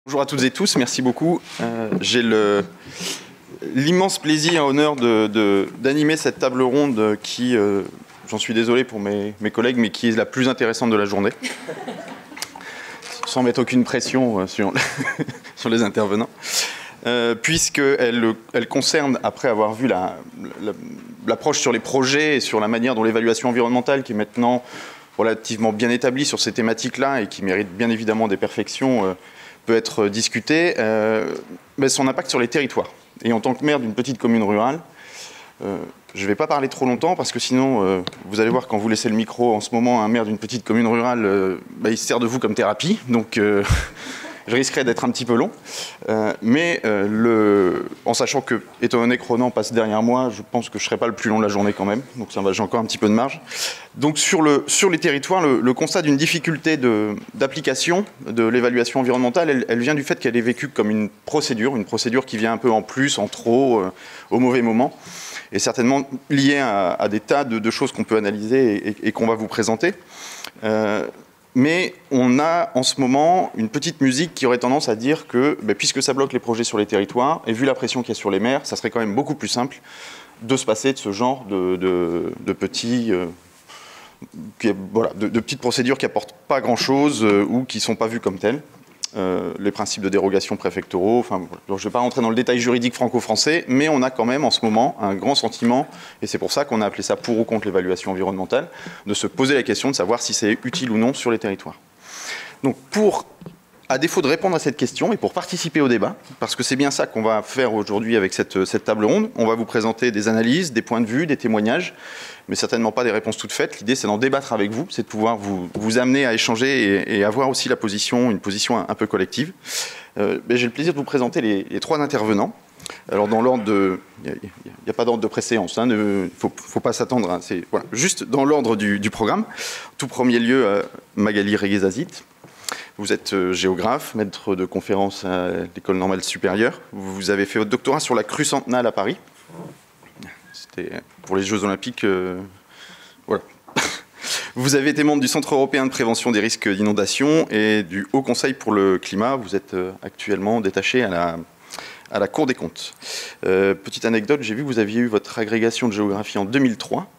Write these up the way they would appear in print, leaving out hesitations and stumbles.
Bonjour à toutes et tous, merci beaucoup. J'ai l'immense plaisir et honneur d'animer cette table ronde qui, j'en suis désolé pour mes collègues, mais qui est la plus intéressante de la journée. Sans mettre aucune pression sur les intervenants. Puisqu'elle concerne, après avoir vu l'approche sur les projets et sur la manière dont l'évaluation environnementale, qui est maintenant relativement bien établie sur ces thématiques-là et qui mérite bien évidemment des perfections, peut être discutée, mais son impact sur les territoires. Et en tant que maire d'une petite commune rurale, je ne vais pas parler trop longtemps parce que sinon, vous allez voir quand vous laissez le micro en ce moment à un maire d'une petite commune rurale, il se sert de vous comme thérapie, donc je risquerais d'être un petit peu long. En sachant que, étant donné que Ronan passe derrière moi, je pense que je ne serai pas le plus long de la journée quand même, donc ça va, j'ai encore un petit peu de marge. Donc sur les territoires, le constat d'une difficulté d'application de l'évaluation environnementale, elle vient du fait qu'elle est vécue comme une procédure qui vient un peu en plus, en trop, au mauvais moment, et certainement liée à des tas de choses qu'on peut analyser et qu'on va vous présenter. Mais on a en ce moment une petite musique qui aurait tendance à dire que, puisque ça bloque les projets sur les territoires, et vu la pression qu'il y a sur les maires, ça serait quand même beaucoup plus simple de se passer de ce genre de petites procédures qui n'apportent pas grand-chose ou qui ne sont pas vues comme telles. Les principes de dérogation préfectoraux, enfin, je ne vais pas rentrer dans le détail juridique franco-français, mais on a quand même en ce moment un grand sentiment, et c'est pour ça qu'on a appelé ça pour ou contre l'évaluation environnementale, de se poser la question de savoir si c'est utile ou non sur les territoires. Donc à défaut de répondre à cette question et pour participer au débat, parce que c'est bien ça qu'on va faire aujourd'hui avec cette table ronde, on va vous présenter des analyses, des points de vue, des témoignages, mais certainement pas des réponses toutes faites. L'idée, c'est d'en débattre avec vous, c'est de pouvoir vous amener à échanger et avoir aussi une position un peu collective. J'ai le plaisir de vous présenter les trois intervenants. Alors dans l'ordre il n'y a pas d'ordre de préséance, il ne faut pas s'attendre, hein, voilà, juste dans l'ordre du programme. Tout premier lieu, Magali Reguezazit. Vous êtes géographe, maître de conférences à l'École normale supérieure. Vous avez fait votre doctorat sur la crue centenale à Paris. C'était pour les Jeux Olympiques. Voilà. Vous avez été membre du Centre européen de prévention des risques d'inondation et du Haut Conseil pour le climat. Vous êtes actuellement détaché à la Cour des comptes. Petite anecdote, j'ai vu que vous aviez eu votre agrégation de géographie en 2003.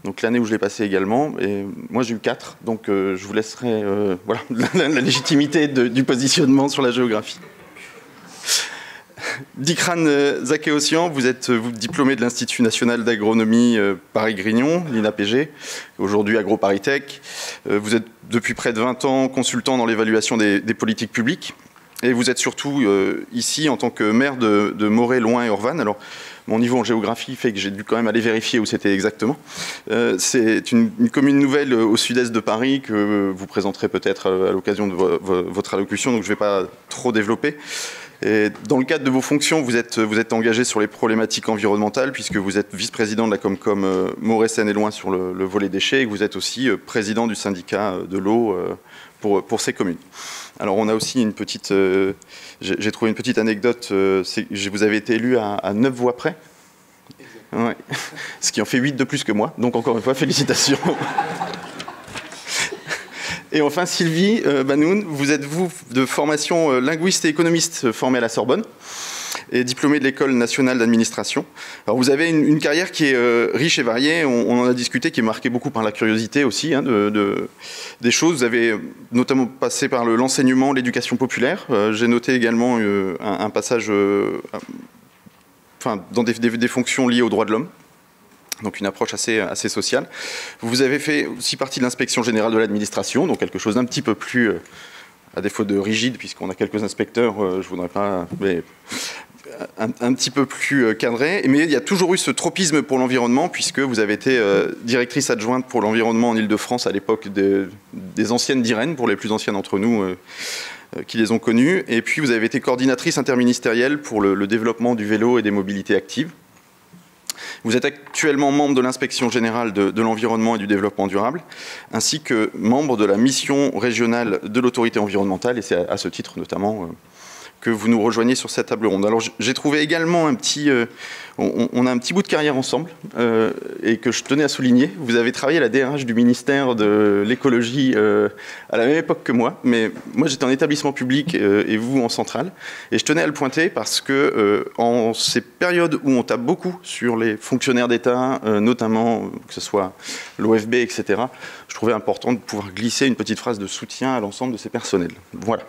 Donc l'année où je l'ai passé également, et moi j'ai eu 4, donc je vous laisserai voilà, la légitimité du positionnement sur la géographie. Dikran Zakeossian, vous êtes diplômé de l'Institut national d'agronomie Paris-Grignon, l'INAPG, aujourd'hui AgroParisTech. Vous êtes depuis près de 20 ans consultant dans l'évaluation des politiques publiques, et vous êtes surtout ici en tant que maire de Moret, Loing et Orvanne. Alors, mon niveau en géographie fait que j'ai dû quand même aller vérifier où c'était exactement. C'est une commune nouvelle au sud-est de Paris que vous présenterez peut-être à l'occasion de votre allocution, donc je ne vais pas trop développer. Et dans le cadre de vos fonctions, vous êtes engagé sur les problématiques environnementales puisque vous êtes vice-président de la Comcom Moret, Seine et Loing sur le volet déchets et que vous êtes aussi président du syndicat de l'eau pour ces communes. Alors on a aussi une petite, j'ai trouvé une petite anecdote, vous avez été élu à 9 voix près, ouais. Ce qui en fait 8 de plus que moi, donc encore une fois félicitations. Et enfin Sylvie Banoun, vous êtes de formation linguiste et économiste formée à la Sorbonne et diplômée de l'École nationale d'administration. Alors vous avez une carrière qui est riche et variée, on en a discuté, qui est marquée beaucoup par la curiosité aussi hein, des choses. Vous avez notamment passé par l'enseignement, l'éducation populaire. J'ai noté également un passage dans des fonctions liées aux droits de l'homme. Donc une approche assez sociale. Vous avez fait aussi partie de l'inspection générale de l'administration, donc quelque chose d'un petit peu plus, à défaut de rigide, puisqu'on a quelques inspecteurs, je voudrais pas, mais un petit peu plus cadré. Mais il y a toujours eu ce tropisme pour l'environnement, puisque vous avez été directrice adjointe pour l'environnement en Île-de-France à l'époque des anciennes d'Irène, pour les plus anciens d'entre nous qui les ont connues. Et puis vous avez été coordinatrice interministérielle pour le développement du vélo et des mobilités actives. Vous êtes actuellement membre de l'inspection générale de l'environnement et du développement durable, ainsi que membre de la mission régionale de l'autorité environnementale, et c'est à ce titre notamment que vous nous rejoigniez sur cette table ronde. Alors j'ai trouvé également un petit... on a un petit bout de carrière ensemble et que je tenais à souligner. Vous avez travaillé à la DRH du ministère de l'écologie à la même époque que moi, mais moi j'étais en établissement public et vous en centrale. Et je tenais à le pointer parce que en ces périodes où on tape beaucoup sur les fonctionnaires d'État, notamment que ce soit l'OFB, etc., je trouvais important de pouvoir glisser une petite phrase de soutien à l'ensemble de ces personnels. Voilà.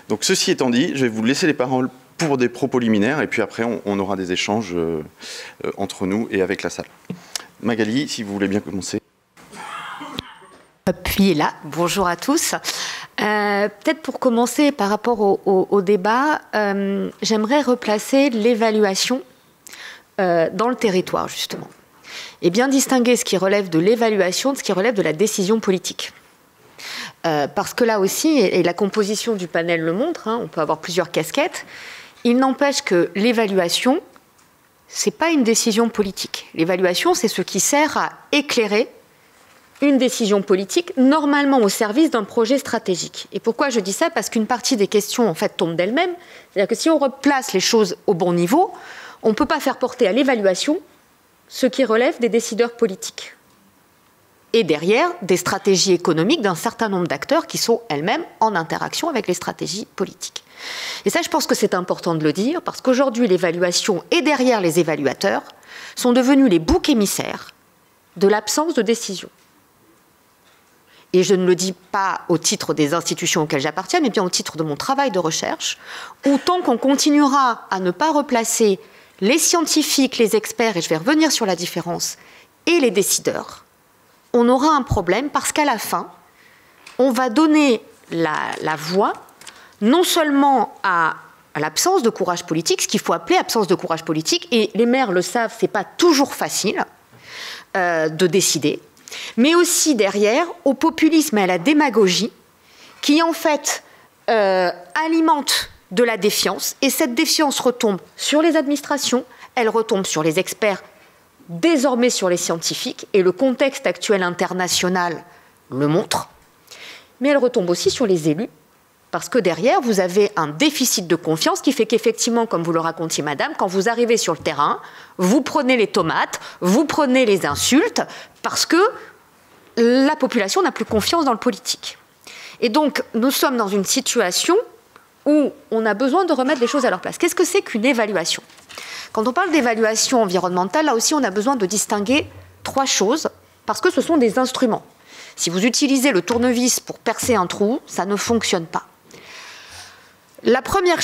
Donc ceci étant dit, je vais vous laisser les paroles pour des propos liminaires, et puis après on aura des échanges entre nous et avec la salle. Magali, si vous voulez bien commencer. Puis là, bonjour à tous. Peut-être pour commencer par rapport au débat, j'aimerais replacer l'évaluation dans le territoire, justement. Et bien distinguer ce qui relève de l'évaluation de ce qui relève de la décision politique. Parce que là aussi, et la composition du panel le montre, hein, on peut avoir plusieurs casquettes, il n'empêche que l'évaluation, ce n'est pas une décision politique. L'évaluation, c'est ce qui sert à éclairer une décision politique, normalement au service d'un projet stratégique. Et pourquoi je dis ça? Parce qu'une partie des questions, en fait, tombe d'elles-mêmes. C'est-à-dire que si on replace les choses au bon niveau, on ne peut pas faire porter à l'évaluation ce qui relève des décideurs politiques. Et derrière, des stratégies économiques d'un certain nombre d'acteurs qui sont elles-mêmes en interaction avec les stratégies politiques. Et ça, je pense que c'est important de le dire, parce qu'aujourd'hui, l'évaluation et derrière les évaluateurs sont devenus les boucs émissaires de l'absence de décision. Et je ne le dis pas au titre des institutions auxquelles j'appartiens, mais bien au titre de mon travail de recherche, où tant qu'on continuera à ne pas replacer les scientifiques, les experts, et je vais revenir sur la différence, et les décideurs, on aura un problème parce qu'à la fin, on va donner la voix non seulement à l'absence de courage politique, ce qu'il faut appeler absence de courage politique, et les maires le savent, ce n'est pas toujours facile de décider, mais aussi derrière au populisme et à la démagogie qui en fait alimentent de la défiance, et cette défiance retombe sur les administrations, elle retombe sur les experts, désormais sur les scientifiques, et le contexte actuel international le montre, mais elle retombe aussi sur les élus, parce que derrière, vous avez un déficit de confiance qui fait qu'effectivement, comme vous le racontiez, madame, quand vous arrivez sur le terrain, vous prenez les tomates, vous prenez les insultes, parce que la population n'a plus confiance dans le politique. Et donc, nous sommes dans une situation où on a besoin de remettre les choses à leur place. Qu'est-ce que c'est qu'une évaluation? Quand on parle d'évaluation environnementale, là aussi, on a besoin de distinguer trois choses, parce que ce sont des instruments. Si vous utilisez le tournevis pour percer un trou, ça ne fonctionne pas. La première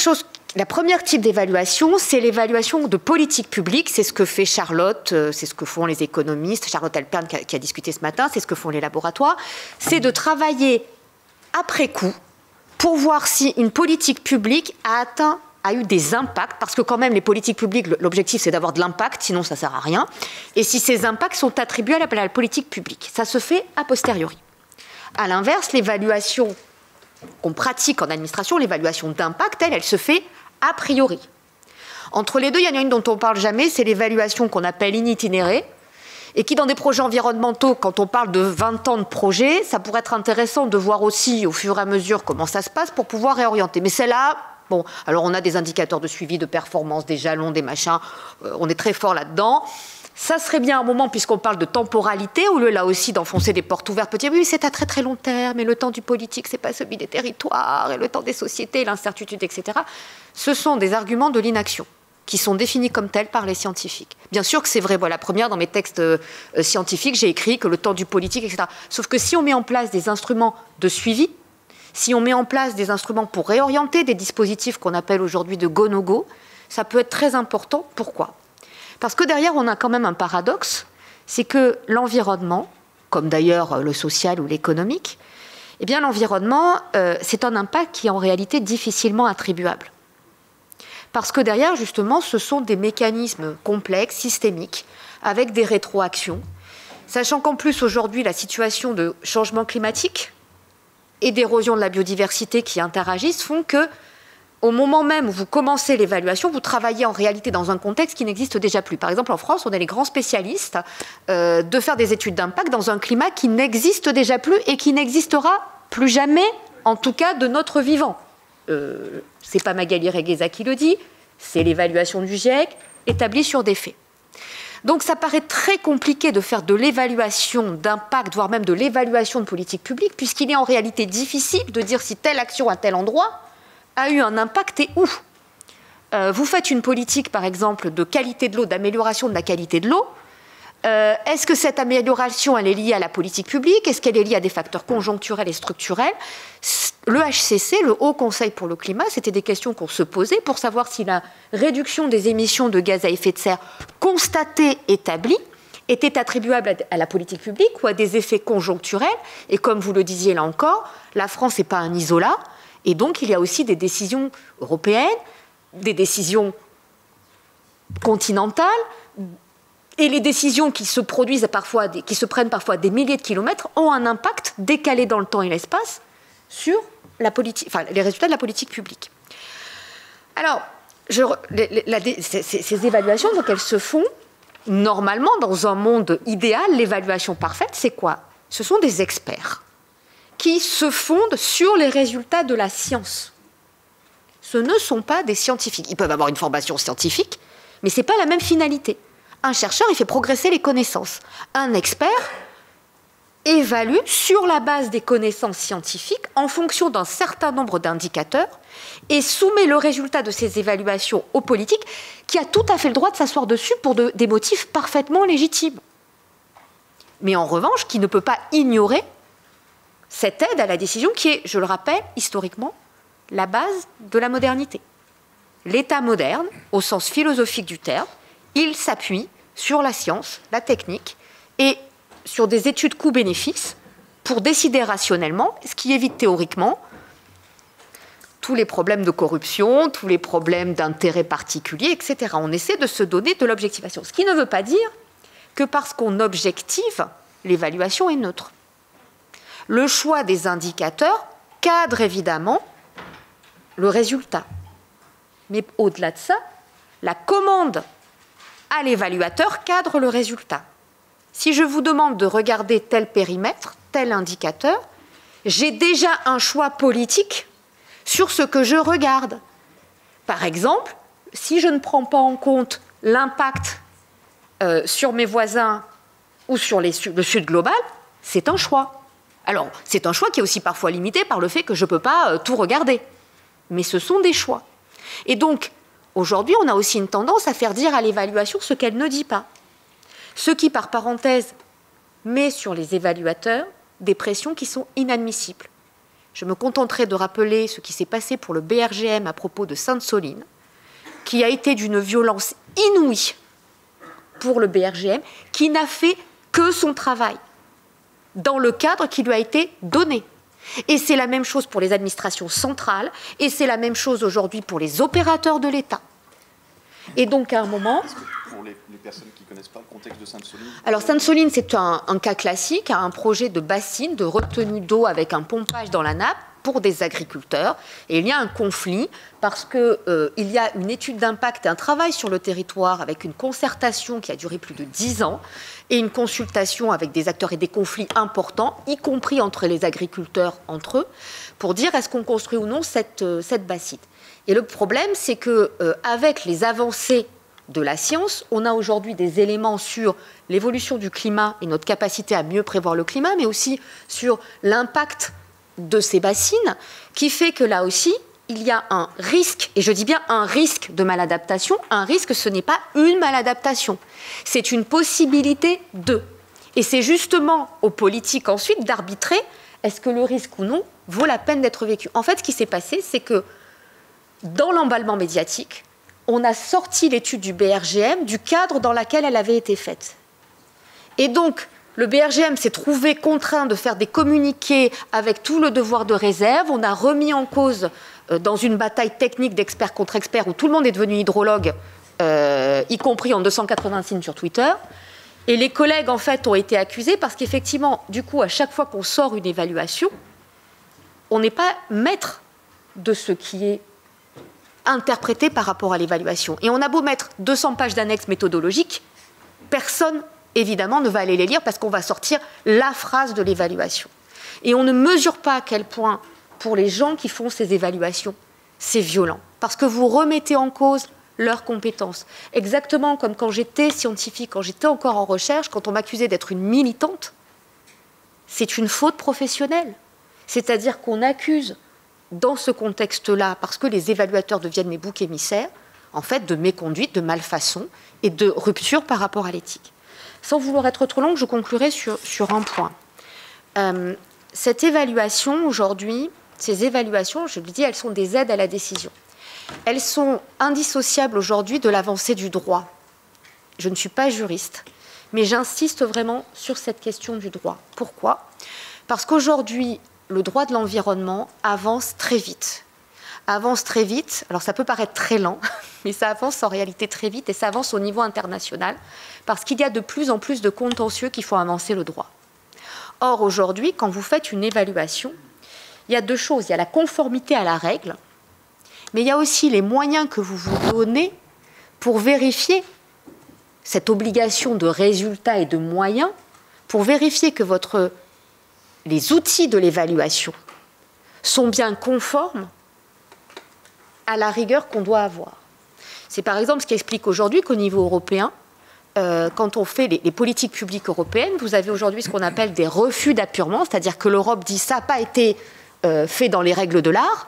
type d'évaluation, c'est l'évaluation de politique publique. C'est ce que fait Charlotte, c'est ce que font les économistes, Charlotte Alpern qui a discuté ce matin, c'est ce que font les laboratoires. C'est de travailler après coup pour voir si une politique publique a eu des impacts, parce que quand même les politiques publiques, l'objectif c'est d'avoir de l'impact, sinon ça ne sert à rien, et si ces impacts sont attribués à la politique publique. Ça se fait a posteriori. À l'inverse, l'évaluation qu'on pratique en administration, l'évaluation d'impact, elle se fait a priori. Entre les deux, il y en a une dont on ne parle jamais, c'est l'évaluation qu'on appelle initinérée, et qui, dans des projets environnementaux, quand on parle de 20 ans de projet, ça pourrait être intéressant de voir aussi, au fur et à mesure, comment ça se passe pour pouvoir réorienter. Mais celle-là, bon, alors on a des indicateurs de suivi, de performance, des jalons, des machins, on est très fort là-dedans. Ça serait bien un moment, puisqu'on parle de temporalité, au lieu là aussi d'enfoncer des portes ouvertes, peut dire oui, c'est à très très long terme, et le temps du politique, c'est pas celui des territoires, et le temps des sociétés, l'incertitude, etc. Ce sont des arguments de l'inaction, qui sont définis comme tels par les scientifiques. Bien sûr que c'est vrai, voilà, première, dans mes textes scientifiques, j'ai écrit que le temps du politique, etc. Sauf que si on met en place des instruments de suivi, si on met en place des instruments pour réorienter des dispositifs qu'on appelle aujourd'hui de go-no-go, ça peut être très important. Pourquoi ? Parce que derrière, on a quand même un paradoxe, c'est que l'environnement, comme d'ailleurs le social ou l'économique, eh bien l'environnement, c'est un impact qui est en réalité difficilement attribuable. Parce que derrière, justement, ce sont des mécanismes complexes, systémiques, avec des rétroactions, sachant qu'en plus, aujourd'hui, la situation de changement climatique et d'érosion de la biodiversité qui interagissent font que, au moment même où vous commencez l'évaluation, vous travaillez en réalité dans un contexte qui n'existe déjà plus. Par exemple, en France, on est les grands spécialistes de faire des études d'impact dans un climat qui n'existe déjà plus et qui n'existera plus jamais, en tout cas de notre vivant. c'est pas Magali Regueza qui le dit, c'est l'évaluation du GIEC établie sur des faits. Donc ça paraît très compliqué de faire de l'évaluation d'impact, voire même de l'évaluation de politique publique, puisqu'il est en réalité difficile de dire si telle action à tel endroit a eu un impact et où. Vous faites une politique, par exemple, de qualité de l'eau, d'amélioration de la qualité de l'eau. Est-ce que cette amélioration, elle est liée à la politique publique? Est-ce qu'elle est liée à des facteurs conjoncturels et structurels? Le HCC, le Haut Conseil pour le climat, c'était des questions qu'on se posait pour savoir si la réduction des émissions de gaz à effet de serre constatée, établie, était attribuable à la politique publique ou à des effets conjoncturels. Et comme vous le disiez là encore, la France n'est pas un isolat. Et donc, il y a aussi des décisions européennes, des décisions continentales, et les décisions qui se produisent parfois, qui se prennent parfois des milliers de kilomètres, ont un impact décalé dans le temps et l'espace sur la politique, enfin, les résultats de la politique publique. Alors, ces évaluations, donc, elles se font normalement dans un monde idéal. L'évaluation parfaite, c'est quoi? Ce sont des experts qui se fondent sur les résultats de la science. Ce ne sont pas des scientifiques. Ils peuvent avoir une formation scientifique, mais ce n'est pas la même finalité. Un chercheur, il fait progresser les connaissances. Un expert évalue sur la base des connaissances scientifiques en fonction d'un certain nombre d'indicateurs et soumet le résultat de ces évaluations aux politiques qui a tout à fait le droit de s'asseoir dessus pour des motifs parfaitement légitimes. Mais en revanche, qui ne peut pas ignorer cette aide à la décision qui est, je le rappelle, historiquement, la base de la modernité. L'État moderne, au sens philosophique du terme, il s'appuie sur la science, la technique et sur des études coûts-bénéfices pour décider rationnellement, ce qui évite théoriquement tous les problèmes de corruption, tous les problèmes d'intérêt particulier, etc. On essaie de se donner de l'objectivation. Ce qui ne veut pas dire que parce qu'on objective, l'évaluation est neutre. Le choix des indicateurs cadre évidemment le résultat. Mais au-delà de ça, la commande à l'évaluateur cadre le résultat. Si je vous demande de regarder tel périmètre, tel indicateur, j'ai déjà un choix politique sur ce que je regarde. Par exemple, si je ne prends pas en compte l'impact sur mes voisins ou sur le sud global, c'est un choix. Alors, c'est un choix qui est aussi parfois limité par le fait que je ne peux pas tout regarder. Mais ce sont des choix. Et donc, aujourd'hui, on a aussi une tendance à faire dire à l'évaluation ce qu'elle ne dit pas. Ce qui, par parenthèse, met sur les évaluateurs des pressions qui sont inadmissibles. Je me contenterai de rappeler ce qui s'est passé pour le BRGM à propos de Sainte-Soline, qui a été d'une violence inouïe pour le BRGM, qui n'a fait que son travail, dans le cadre qui lui a été donné. Et c'est la même chose pour les administrations centrales, et c'est la même chose aujourd'hui pour les opérateurs de l'État. Et donc, à un moment... Pour les personnes qui ne connaissent pas le contexte de Sainte-Soline. Alors, Sainte-Soline, c'est un cas classique, un projet de bassine, de retenue d'eau avec un pompage dans la nappe pour des agriculteurs. Et il y a un conflit parce qu'il y a une étude d'impact et un travail sur le territoire avec une concertation qui a duré plus de 10 ans et une consultation avec des acteurs et des conflits importants, y compris entre les agriculteurs entre eux, pour dire est-ce qu'on construit ou non cette bassine. Et le problème, c'est qu'avec les avancées de la science, on a aujourd'hui des éléments sur l'évolution du climat et notre capacité à mieux prévoir le climat, mais aussi sur l'impact de ces bassines, qui fait que là aussi, il y a un risque, et je dis bien un risque de maladaptation. Un risque, ce n'est pas une maladaptation, c'est une possibilité de. Et c'est justement aux politiques ensuite d'arbitrer est-ce que le risque ou non vaut la peine d'être vécu. En fait, ce qui s'est passé, c'est que dans l'emballement médiatique, on a sorti l'étude du BRGM du cadre dans lequel elle avait été faite. Et donc, le BRGM s'est trouvé contraint de faire des communiqués avec tout le devoir de réserve. On a remis en cause, dans une bataille technique d'experts contre experts, où tout le monde est devenu hydrologue, y compris en 280 signes sur Twitter. Et les collègues, en fait, ont été accusés parce qu'effectivement, du coup, à chaque fois qu'on sort une évaluation, on n'est pas maître de ce qui est interprété par rapport à l'évaluation. Et on a beau mettre 200 pages d'annexes méthodologiques, personne, évidemment, ne va aller les lire parce qu'on va sortir la phrase de l'évaluation. Et on ne mesure pas à quel point, pour les gens qui font ces évaluations, c'est violent, parce que vous remettez en cause leurs compétences. Exactement comme quand j'étais scientifique, quand j'étais encore en recherche, quand on m'accusait d'être une militante, c'est une faute professionnelle. C'est-à-dire qu'on accuse, dans ce contexte-là, parce que les évaluateurs deviennent mes boucs émissaires, en fait, de méconduite, de malfaçon et de rupture par rapport à l'éthique. Sans vouloir être trop longue, je conclurai sur un point. Cette évaluation, aujourd'hui, ces évaluations, je le dis, elles sont des aides à la décision. Elles sont indissociables aujourd'hui de l'avancée du droit. Je ne suis pas juriste, mais j'insiste vraiment sur cette question du droit. Pourquoi ? Parce qu'aujourd'hui, le droit de l'environnement avance très vite. Avance très vite, alors ça peut paraître très lent, mais ça avance en réalité très vite et ça avance au niveau international, parce qu'il y a de plus en plus de contentieux qui font avancer le droit. Or, aujourd'hui, quand vous faites une évaluation, il y a deux choses. Il y a la conformité à la règle, mais il y a aussi les moyens que vous vous donnez pour vérifier cette obligation de résultat et de moyens, pour vérifier que les outils de l'évaluation sont bien conformes à la rigueur qu'on doit avoir. C'est par exemple ce qui explique aujourd'hui qu'au niveau européen, quand on fait les politiques publiques européennes, vous avez aujourd'hui ce qu'on appelle des refus d'appurement, c'est-à-dire que l'Europe dit ça n'a pas été fait dans les règles de l'art,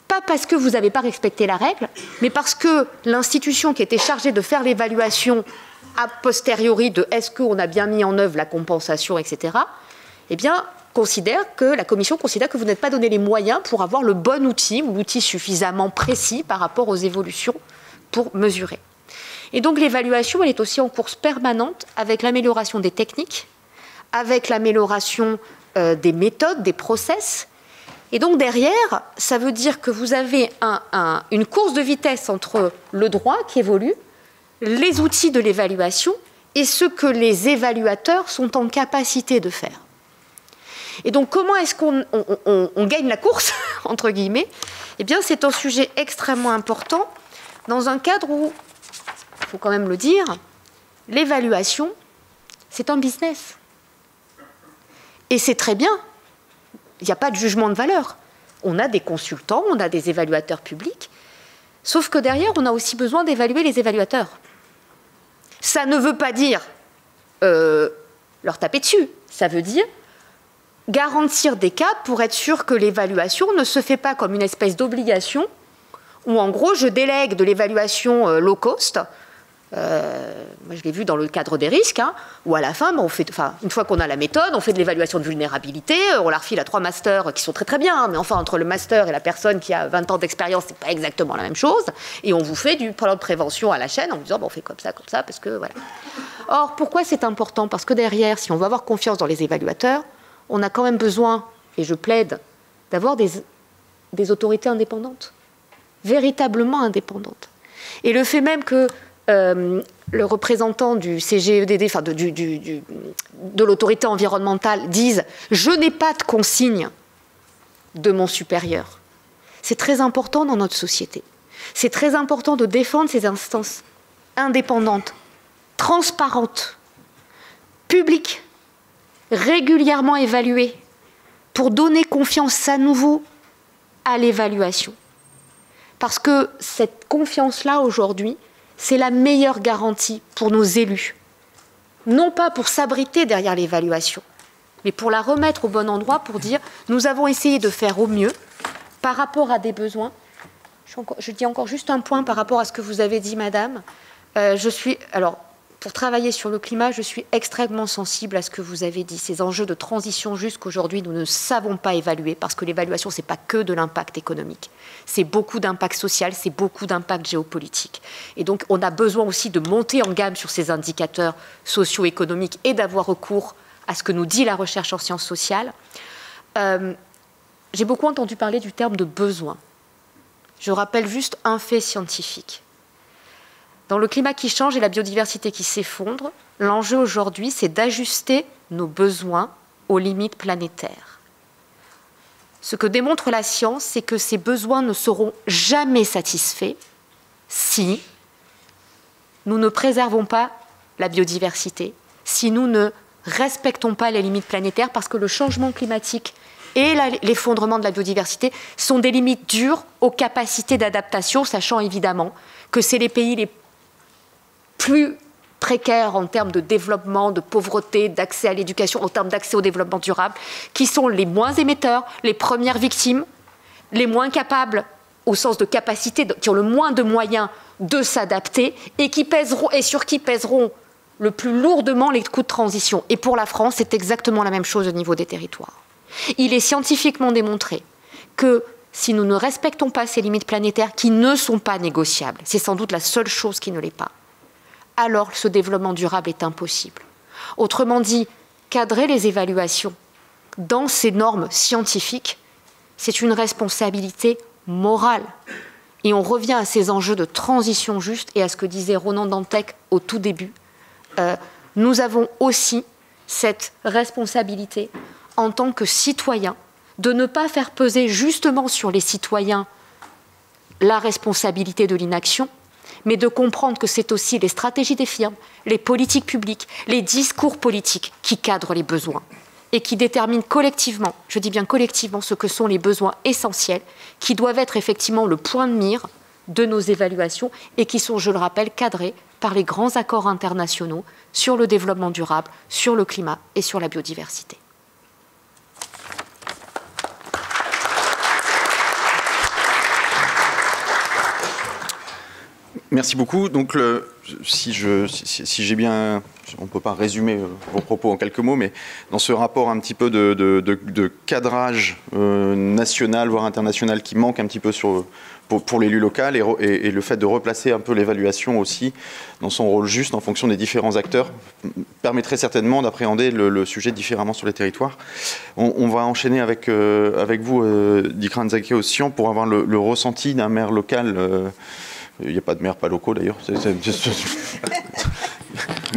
pas parce que vous n'avez pas respecté la règle, mais parce que l'institution qui était chargée de faire l'évaluation a posteriori de est-ce qu'on a bien mis en œuvre la compensation, etc., eh bien, la Commission considère que vous n'êtes pas donné les moyens pour avoir le bon outil, ou l'outil suffisamment précis par rapport aux évolutions pour mesurer. Et donc l'évaluation, elle est aussi en course permanente avec l'amélioration des techniques, avec l'amélioration des méthodes, des process. Et donc derrière, ça veut dire que vous avez une course de vitesse entre le droit qui évolue, les outils de l'évaluation et ce que les évaluateurs sont en capacité de faire. Et donc comment est-ce qu'on gagne la course, entre guillemets ? Eh bien c'est un sujet extrêmement important dans un cadre où, il faut quand même le dire, l'évaluation, c'est un business. Et c'est très bien. Il n'y a pas de jugement de valeur. On a des consultants, on a des évaluateurs publics, sauf que derrière, on a aussi besoin d'évaluer les évaluateurs. Ça ne veut pas dire leur taper dessus. Ça veut dire garantir des cadres pour être sûr que l'évaluation ne se fait pas comme une espèce d'obligation où, en gros, je délègue de l'évaluation low cost. Moi, je l'ai vu dans le cadre des risques, où à la fin, une fois qu'on a la méthode, on fait de l'évaluation de vulnérabilité, on la refile à 3 masters qui sont très très bien, mais enfin, entre le master et la personne qui a 20 ans d'expérience, c'est pas exactement la même chose, et on vous fait du plan de prévention à la chaîne en vous disant, on fait comme ça, parce que voilà. Or, pourquoi c'est important ? Parce que derrière, si on veut avoir confiance dans les évaluateurs, on a quand même besoin, et je plaide, d'avoir des autorités indépendantes, véritablement indépendantes. Et le fait même que le représentant du CGEDD, enfin de l'autorité environnementale, dise « je n'ai pas de consigne de mon supérieur », c'est très important dans notre société. C'est très important de défendre ces instances indépendantes, transparentes, publiques, régulièrement évaluées, pour donner confiance à nouveau à l'évaluation. Parce que cette confiance-là, aujourd'hui, c'est la meilleure garantie pour nos élus. Non pas pour s'abriter derrière l'évaluation, mais pour la remettre au bon endroit, pour dire « nous avons essayé de faire au mieux par rapport à des besoins ». Je dis encore juste un point par rapport à ce que vous avez dit, madame. Pour travailler sur le climat, je suis extrêmement sensible à ce que vous avez dit, ces enjeux de transition juste qu'aujourd'hui nous ne savons pas évaluer, parce que l'évaluation, ce n'est pas que de l'impact économique, c'est beaucoup d'impact social, c'est beaucoup d'impact géopolitique. Et donc on a besoin aussi de monter en gamme sur ces indicateurs socio-économiques et d'avoir recours à ce que nous dit la recherche en sciences sociales. J'ai beaucoup entendu parler du terme de besoin. Je rappelle juste un fait scientifique. Dans le climat qui change et la biodiversité qui s'effondre, l'enjeu aujourd'hui, c'est d'ajuster nos besoins aux limites planétaires. Ce que démontre la science, c'est que ces besoins ne seront jamais satisfaits si nous ne préservons pas la biodiversité, si nous ne respectons pas les limites planétaires, parce que le changement climatique et l'effondrement de la biodiversité sont des limites dures aux capacités d'adaptation, sachant évidemment que c'est les pays les plus précaires en termes de développement, de pauvreté, d'accès à l'éducation, en termes d'accès au développement durable, qui sont les moins émetteurs, les premières victimes, les moins capables, au sens de capacité, qui ont le moins de moyens de s'adapter et sur qui pèseront le plus lourdement les coûts de transition. Et pour la France, c'est exactement la même chose au niveau des territoires. Il est scientifiquement démontré que si nous ne respectons pas ces limites planétaires qui ne sont pas négociables, c'est sans doute la seule chose qui ne l'est pas, alors ce développement durable est impossible. Autrement dit, cadrer les évaluations dans ces normes scientifiques, c'est une responsabilité morale. Et on revient à ces enjeux de transition juste et à ce que disait Ronan Dantec au tout début. Nous avons aussi cette responsabilité en tant que citoyens de ne pas faire peser justement sur les citoyens la responsabilité de l'inaction, mais de comprendre que c'est aussi les stratégies des firmes, les politiques publiques, les discours politiques qui cadrent les besoins et qui déterminent collectivement, je dis bien collectivement, ce que sont les besoins essentiels, qui doivent être effectivement le point de mire de nos évaluations et qui sont, je le rappelle, cadrés par les grands accords internationaux sur le développement durable, sur le climat et sur la biodiversité. Merci beaucoup. Donc, si j'ai bien... On ne peut pas résumer vos propos en quelques mots, mais dans ce rapport un petit peu de cadrage national, voire international, qui manque un petit peu pour l'élu local, et le fait de replacer un peu l'évaluation aussi dans son rôle juste en fonction des différents acteurs, permettrait certainement d'appréhender le sujet différemment sur les territoires. On va enchaîner avec vous, Dikran Zakir-Ossian, pour avoir le ressenti d'un maire local. Il n'y a pas de maire pas locaux d'ailleurs,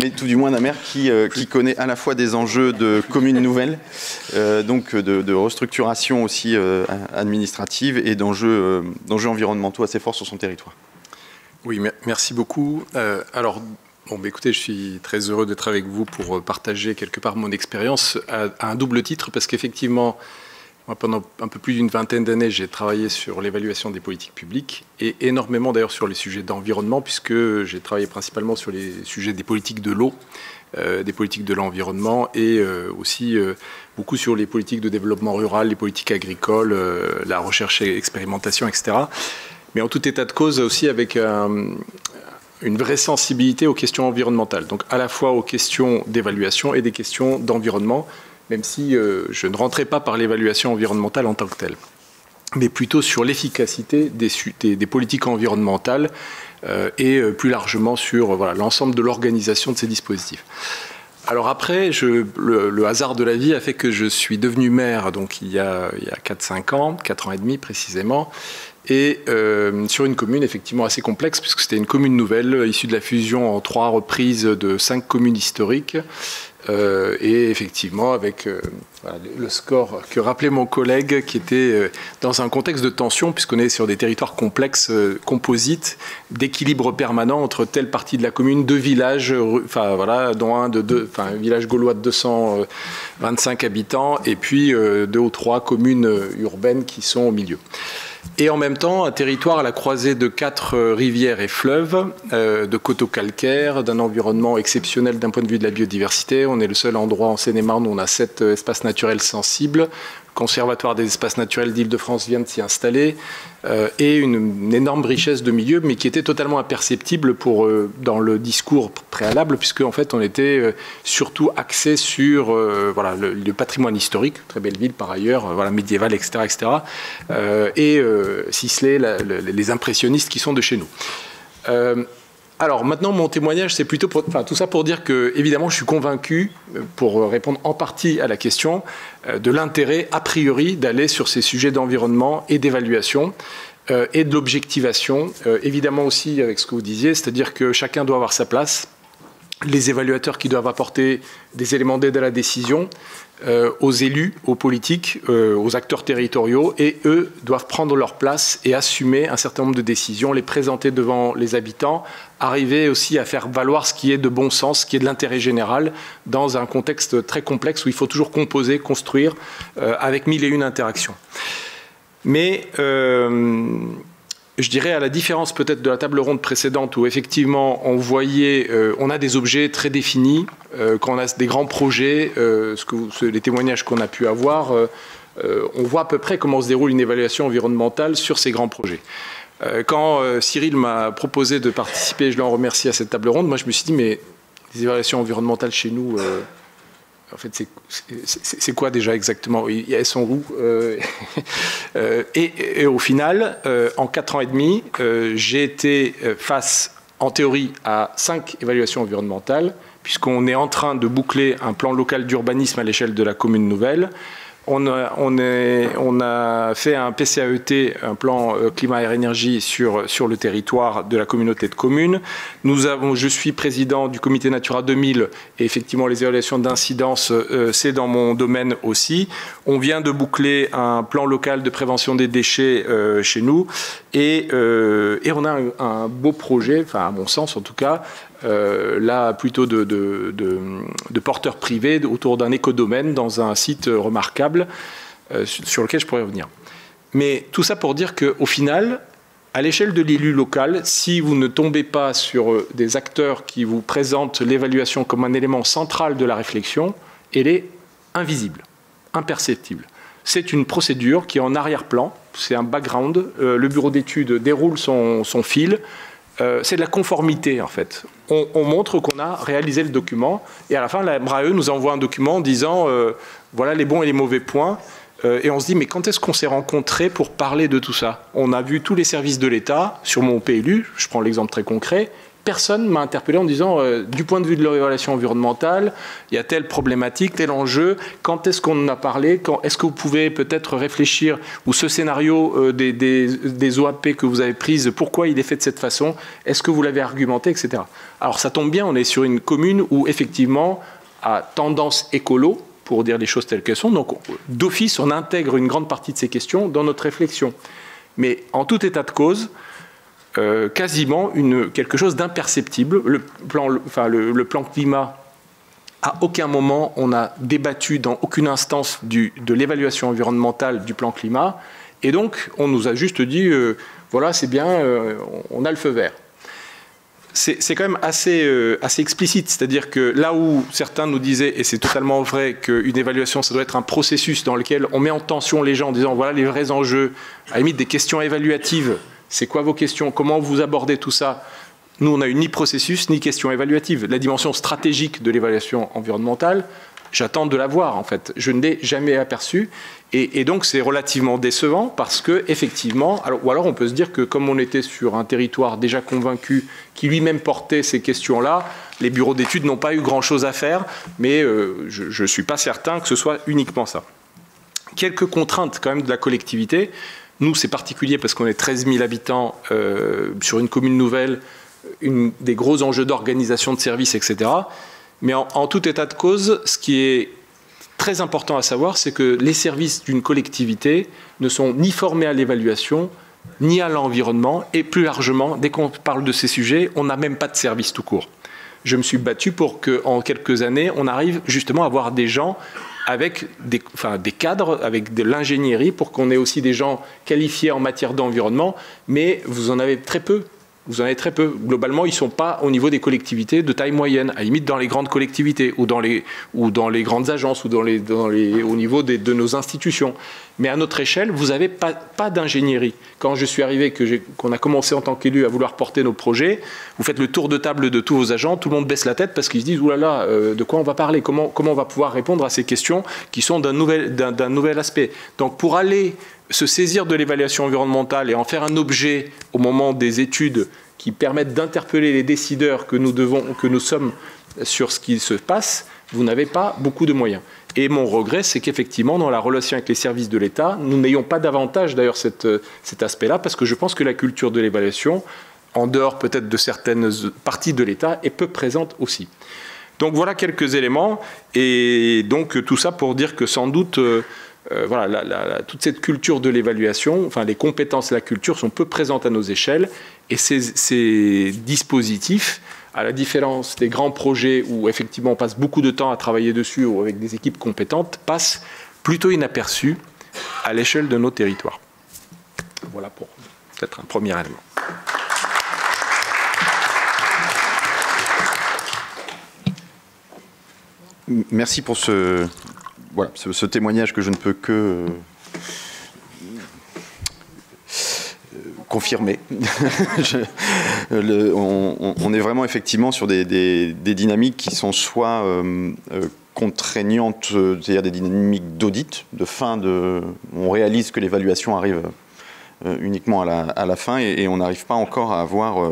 mais tout du moins d'un maire qui connaît à la fois des enjeux de communes nouvelles, donc de restructuration aussi administrative et d'enjeux environnementaux assez forts sur son territoire. Oui, merci beaucoup. Alors, écoutez, je suis très heureux d'être avec vous pour partager quelque part mon expérience à un double titre, parce qu'effectivement, moi, pendant un peu plus d'une vingtaine d'années, j'ai travaillé sur l'évaluation des politiques publiques et énormément d'ailleurs sur les sujets d'environnement, puisque j'ai travaillé principalement sur les sujets des politiques de l'eau, des politiques de l'environnement et aussi beaucoup sur les politiques de développement rural, les politiques agricoles, la recherche et expérimentation, etc. Mais en tout état de cause aussi avec une vraie sensibilité aux questions environnementales, donc à la fois aux questions d'évaluation et des questions d'environnement, même si je ne rentrais pas par l'évaluation environnementale en tant que telle, mais plutôt sur l'efficacité des politiques environnementales et plus largement sur l'ensemble de l'organisation de ces dispositifs. Alors après, le hasard de la vie a fait que je suis devenu maire donc il y a 4-5 ans, 4 ans et demi précisément, et sur une commune effectivement assez complexe, puisque c'était une commune nouvelle, issue de la fusion en 3 reprises de 5 communes historiques, et effectivement avec le score que rappelait mon collègue, qui était dans un contexte de tension, puisqu'on est sur des territoires complexes, composites, d'équilibre permanent entre telle partie de la commune, 2 villages, dont un village gaulois de 225 habitants, et puis 2 ou 3 communes urbaines qui sont au milieu. Et en même temps, un territoire à la croisée de 4 rivières et fleuves, de coteaux calcaires, d'un environnement exceptionnel d'un point de vue de la biodiversité. On est le seul endroit en Seine-et-Marne où on a 7 espaces naturels sensibles. Le Conservatoire des espaces naturels d'Île-de-France vient de s'y installer. Et une énorme richesse de milieux, mais qui était totalement imperceptible dans le discours préalable, puisque en fait on était surtout axé sur le patrimoine historique, très belle ville par ailleurs, médiévale, etc., etc., et Sisley, les impressionnistes qui sont de chez nous. Alors maintenant, mon témoignage, c'est plutôt tout ça pour dire que, évidemment, je suis convaincu, pour répondre en partie à la question, de l'intérêt a priori d'aller sur ces sujets d'environnement et d'évaluation et de l'objectivation. Évidemment aussi avec ce que vous disiez, c'est-à-dire que chacun doit avoir sa place. les évaluateurs qui doivent apporter des éléments d'aide à la décision, aux élus, aux politiques, aux acteurs territoriaux, et eux doivent prendre leur place et assumer un certain nombre de décisions, les présenter devant les habitants, arriver aussi à faire valoir ce qui est de bon sens, ce qui est de l'intérêt général, dans un contexte très complexe où il faut toujours composer, construire, avec 1001 interactions. Mais je dirais, à la différence peut-être de la table ronde précédente où effectivement on voyait, on a des objets très définis, quand on a des grands projets, les témoignages qu'on a pu avoir, on voit à peu près comment se déroule une évaluation environnementale sur ces grands projets. Quand Cyril m'a proposé de participer, je l'en remercie, à cette table ronde, moi je me suis dit, mais les évaluations environnementales chez nous, en fait, c'est quoi déjà exactement? Elles sont où? Et au final, en 4 ans et demi, j'ai été face, en théorie, à 5 évaluations environnementales, puisqu'on est en train de boucler un plan local d'urbanisme à l'échelle de la commune nouvelle. On a fait un PCAET, un plan climat et énergie sur le territoire de la communauté de communes. Je suis président du comité Natura 2000 et effectivement les évaluations d'incidence, c'est dans mon domaine aussi. On vient de boucler un plan local de prévention des déchets chez nous et on a un beau projet, enfin à mon sens en tout cas, là plutôt de porteurs privés autour d'un écodomaine dans un site remarquable sur lequel je pourrais revenir. Mais tout ça pour dire qu'au final, à l'échelle de l'élu local, si vous ne tombez pas sur des acteurs qui vous présentent l'évaluation comme un élément central de la réflexion, elle est invisible, imperceptible. C'est une procédure qui est en arrière-plan, c'est un background, le bureau d'études déroule son fil. C'est de la conformité, en fait. On montre qu'on a réalisé le document, et à la fin, la MRAE nous envoie un document en disant voilà les bons et les mauvais points, et on se dit mais quand est-ce qu'on s'est rencontrés pour parler de tout ça? On a vu tous les services de l'État, sur mon PLU, je prends l'exemple très concret, personne m'a interpellé en disant du point de vue de l'évaluation environnementale, il y a telle problématique, tel enjeu, quand est-ce qu'on en a parlé, est-ce que vous pouvez peut-être réfléchir, ou ce scénario des OAP que vous avez prises, pourquoi il est fait de cette façon, est-ce que vous l'avez argumenté, etc. Alors ça tombe bien, on est sur une commune où effectivement, à tendance écolo, pour dire les choses telles qu'elles sont, donc d'office on intègre une grande partie de ces questions dans notre réflexion. Mais en tout état de cause, quasiment quelque chose d'imperceptible. Le plan climat, à aucun moment on a débattu dans aucune instance de l'évaluation environnementale du plan climat, et donc on nous a juste dit voilà c'est bien, on a le feu vert. C'est quand même assez explicite, c'est-à-dire que là où certains nous disaient, et c'est totalement vrai, qu'une évaluation ça doit être un processus dans lequel on met en tension les gens en disant voilà les vrais enjeux, à la limite des questions évaluatives. C'est quoi vos questions? Comment vous abordez tout ça? Nous, on n'a eu ni processus, ni question évaluative. La dimension stratégique de l'évaluation environnementale, j'attends de la voir, en fait. Je ne l'ai jamais aperçue. Et donc, c'est relativement décevant parce que, effectivement, ou alors on peut se dire que comme on était sur un territoire déjà convaincu, qui lui-même portait ces questions-là, les bureaux d'études n'ont pas eu grand-chose à faire, mais je ne suis pas certain que ce soit uniquement ça. Quelques contraintes, quand même, de la collectivité. Nous, c'est particulier parce qu'on est 13 000 habitants sur une commune nouvelle, des gros enjeux d'organisation de services, etc. Mais en tout état de cause, ce qui est très important à savoir, c'est que les services d'une collectivité ne sont ni formés à l'évaluation, ni à l'environnement, et plus largement, dès qu'on parle de ces sujets, on n'a même pas de service tout court. Je me suis battu pour qu'en quelques années, on arrive justement à avoir des gens avec des cadres, avec de l'ingénierie, pour qu'on ait aussi des gens qualifiés en matière d'environnement, mais vous en avez très peu. Vous en avez très peu. Globalement, ils ne sont pas au niveau des collectivités de taille moyenne, à la limite dans les grandes collectivités, ou dans les grandes agences, ou au niveau de nos institutions. Mais à notre échelle, vous n'avez pas d'ingénierie. Quand je suis arrivé, qu'on a commencé en tant qu'élu à vouloir porter nos projets, vous faites le tour de table de tous vos agents, tout le monde baisse la tête parce qu'ils se disent « oulala, de quoi on va parler? Comment on va pouvoir répondre à ces questions qui sont d'un nouvel aspect ?» Donc pour aller se saisir de l'évaluation environnementale et en faire un objet au moment des études qui permettent d'interpeller les décideurs que nous sommes sur ce qui se passe, vous n'avez pas beaucoup de moyens. Et mon regret, c'est qu'effectivement, dans la relation avec les services de l'État, nous n'ayons pas davantage d'ailleurs cet aspect-là, parce que je pense que la culture de l'évaluation, en dehors peut-être de certaines parties de l'État, est peu présente aussi. Donc voilà quelques éléments, et donc tout ça pour dire que sans doute, voilà, toute cette culture de l'évaluation, enfin les compétences et la culture sont peu présentes à nos échelles, et ces dispositifs, à la différence des grands projets où effectivement on passe beaucoup de temps à travailler dessus ou avec des équipes compétentes, passent plutôt inaperçus à l'échelle de nos territoires. Voilà pour peut-être un premier élément. Merci pour ce témoignage que je ne peux que confirmer. On est vraiment effectivement sur des dynamiques qui sont soit contraignantes, c'est-à-dire des dynamiques d'audit, on réalise que l'évaluation arrive uniquement à la fin, et on n'arrive pas encore à avoir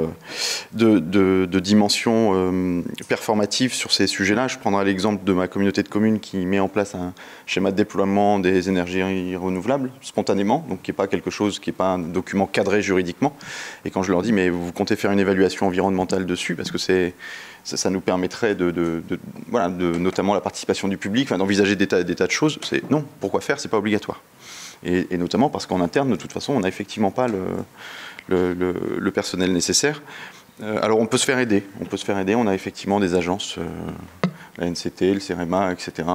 de dimension performative sur ces sujets-là. Je prendrai l'exemple de ma communauté de communes qui met en place un schéma de déploiement des énergies renouvelables spontanément, donc qui n'est pas quelque chose, qui n'est pas un document cadré juridiquement. Et quand je leur dis, mais vous comptez faire une évaluation environnementale dessus, parce que ça nous permettrait voilà, notamment la participation du public, enfin, d'envisager des tas de choses, c'est non, pourquoi faire, c'est pas obligatoire. Et notamment parce qu'en interne, de toute façon, on n'a effectivement pas le personnel nécessaire. Alors on peut se faire aider, on a effectivement des agences, la NCT, le CEREMA, etc.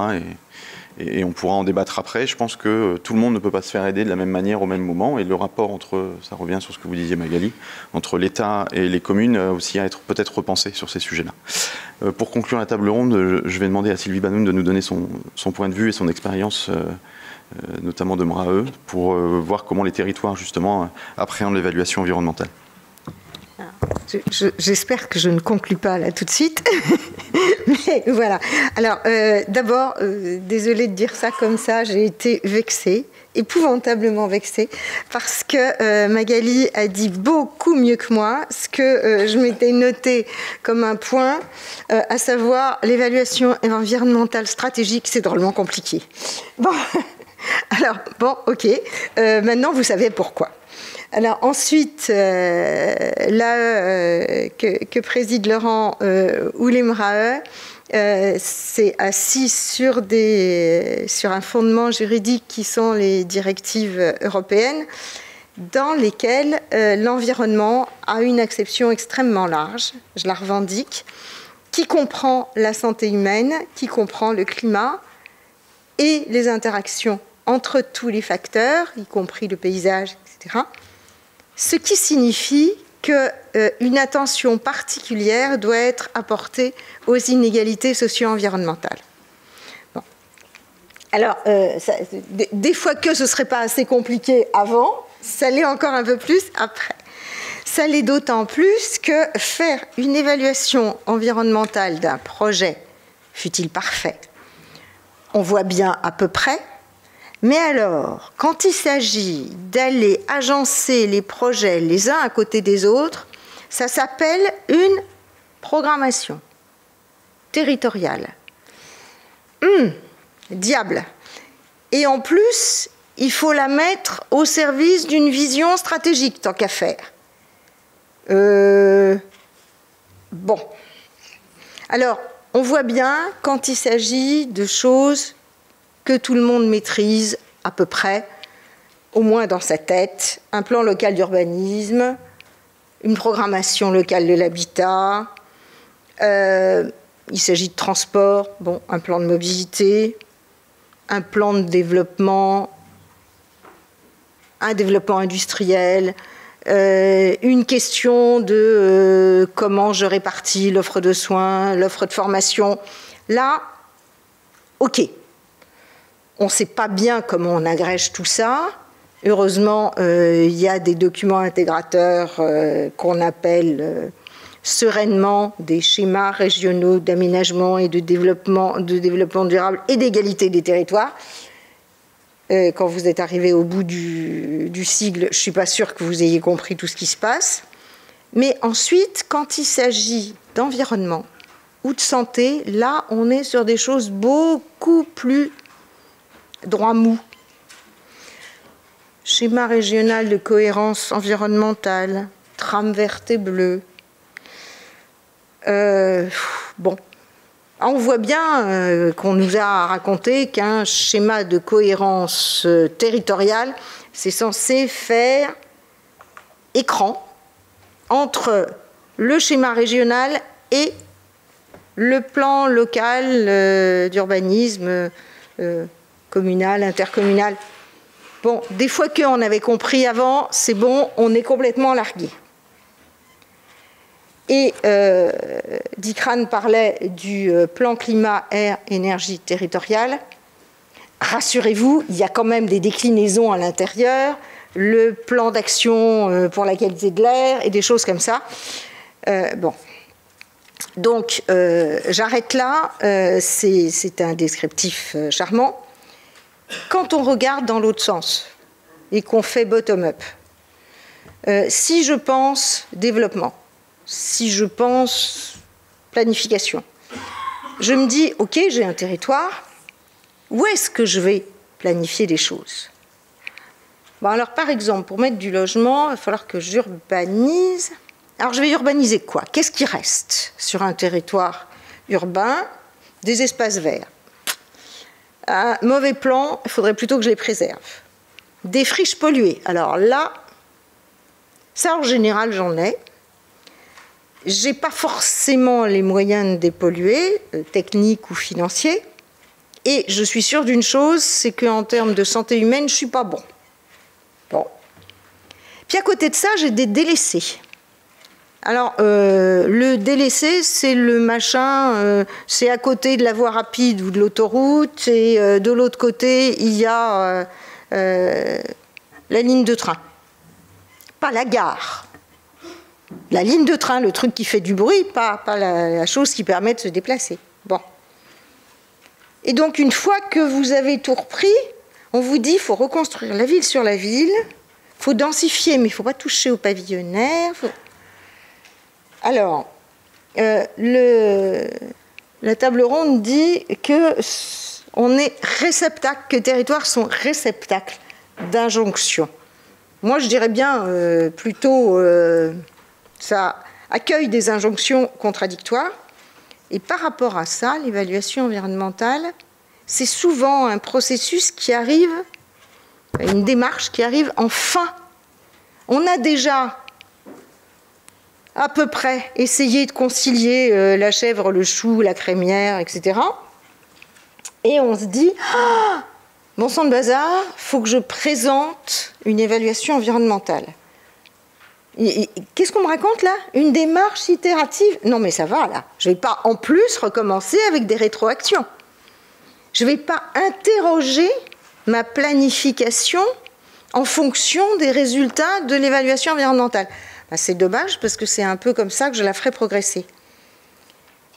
Et on pourra en débattre après. Je pense que tout le monde ne peut pas se faire aider de la même manière au même moment, et le rapport ça revient sur ce que vous disiez Magali, entre l'État et les communes aussi à être peut-être repensé sur ces sujets-là. Pour conclure la table ronde, je vais demander à Sylvie Banoun de nous donner son point de vue et son expérience, notamment de MRAE, pour voir comment les territoires justement appréhendent l'évaluation environnementale. J'espère que je ne conclus pas là tout de suite. Mais voilà. Alors, d'abord, désolée de dire ça comme ça, j'ai été vexée, épouvantablement vexée, parce que Magali a dit beaucoup mieux que moi ce que je m'étais noté comme un point, à savoir l'évaluation environnementale stratégique, c'est drôlement compliqué. Bon, alors, bon, ok. Maintenant, vous savez pourquoi. Alors ensuite, que préside Laurent ou les MRAE, c'est assis sur un fondement juridique qui sont les directives européennes, dans lesquelles l'environnement a une acception extrêmement large, je la revendique, qui comprend la santé humaine, qui comprend le climat et les interactions entre tous les facteurs, y compris le paysage, etc. Ce qui signifie qu'une attention particulière doit être apportée aux inégalités socio-environnementales. Bon. Alors, des fois que ce ne serait pas assez compliqué avant, ça l'est encore un peu plus après. Ça l'est d'autant plus que faire une évaluation environnementale d'un projet, fût-il parfait, on voit bien à peu près. Mais alors, quand il s'agit d'aller agencer les projets les uns à côté des autres, ça s'appelle une programmation territoriale. Diable. Et en plus, il faut la mettre au service d'une vision stratégique, tant qu'à faire. Bon. Alors, on voit bien, quand il s'agit de choses que tout le monde maîtrise à peu près, au moins dans sa tête, un plan local d'urbanisme, une programmation locale de l'habitat, il s'agit de transport, bon, un plan de mobilité, un plan de développement, un développement industriel, une question de comment je répartis l'offre de soins, l'offre de formation. Là, ok. On ne sait pas bien comment on agrège tout ça. Heureusement, il y a des documents intégrateurs qu'on appelle sereinement des schémas régionaux d'aménagement et de développement durable et d'égalité des territoires. Quand vous êtes arrivé au bout du sigle, je ne suis pas sûre que vous ayez compris tout ce qui se passe. Mais ensuite, quand il s'agit d'environnement ou de santé, là, on est sur des choses beaucoup plus droit mou. Schéma régional de cohérence environnementale, trame verte et bleue. Bon. On voit bien qu'on nous a raconté qu'un schéma de cohérence territoriale, c'est censé faire écran entre le schéma régional et le plan local d'urbanisme communal, intercommunal. Bon, des fois qu'on avait compris avant, c'est bon, on est complètement largué. Et Dick Rane parlait du plan climat-air-énergie territorial. Rassurez-vous, il y a quand même des déclinaisons à l'intérieur, le plan d'action pour la qualité de l'air et des choses comme ça. Bon. Donc, j'arrête là. C'est un descriptif charmant. Quand on regarde dans l'autre sens et qu'on fait bottom-up, si je pense développement, si je pense planification, je me dis, OK, j'ai un territoire, où est-ce que je vais planifier des choses? Bon, alors, par exemple, pour mettre du logement, il va falloir que j'urbanise. Alors, je vais urbaniser quoi? Qu'est-ce qui reste sur un territoire urbain? Des espaces verts. Un mauvais plan, il faudrait plutôt que je les préserve. Des friches polluées. Alors là, ça, en général, j'en ai. Je n'ai pas forcément les moyens de dépolluer, techniques ou financiers. Et je suis sûre d'une chose, c'est qu'en termes de santé humaine, je ne suis pas bon. Bon. Puis à côté de ça, j'ai des délaissés. Alors, le délaissé, c'est le machin, c'est à côté de la voie rapide ou de l'autoroute, et de l'autre côté, il y a la ligne de train. Pas la gare. La ligne de train, le truc qui fait du bruit, pas la chose qui permet de se déplacer. Bon. Et donc, une fois que vous avez tout repris, on vous dit qu'il faut reconstruire la ville sur la ville, il faut densifier, mais il ne faut pas toucher aux pavillonnaires. Alors, la table ronde dit que on est réceptacle, que les territoires sont réceptacles d'injonctions. Moi, je dirais bien plutôt ça accueille des injonctions contradictoires. Et par rapport à ça, l'évaluation environnementale, c'est souvent un processus qui arrive, une démarche qui arrive en fin. On a déjà à peu près essayé de concilier la chèvre, le chou, la crémière, etc. Et on se dit, ah, bon sang de bazar, il faut que je présente une évaluation environnementale. Qu'est-ce qu'on me raconte là? Une démarche itérative? Non mais ça va là, je ne vais pas en plus recommencer avec des rétroactions. Je ne vais pas interroger ma planification en fonction des résultats de l'évaluation environnementale. Ben, c'est dommage parce que c'est un peu comme ça que je la ferai progresser.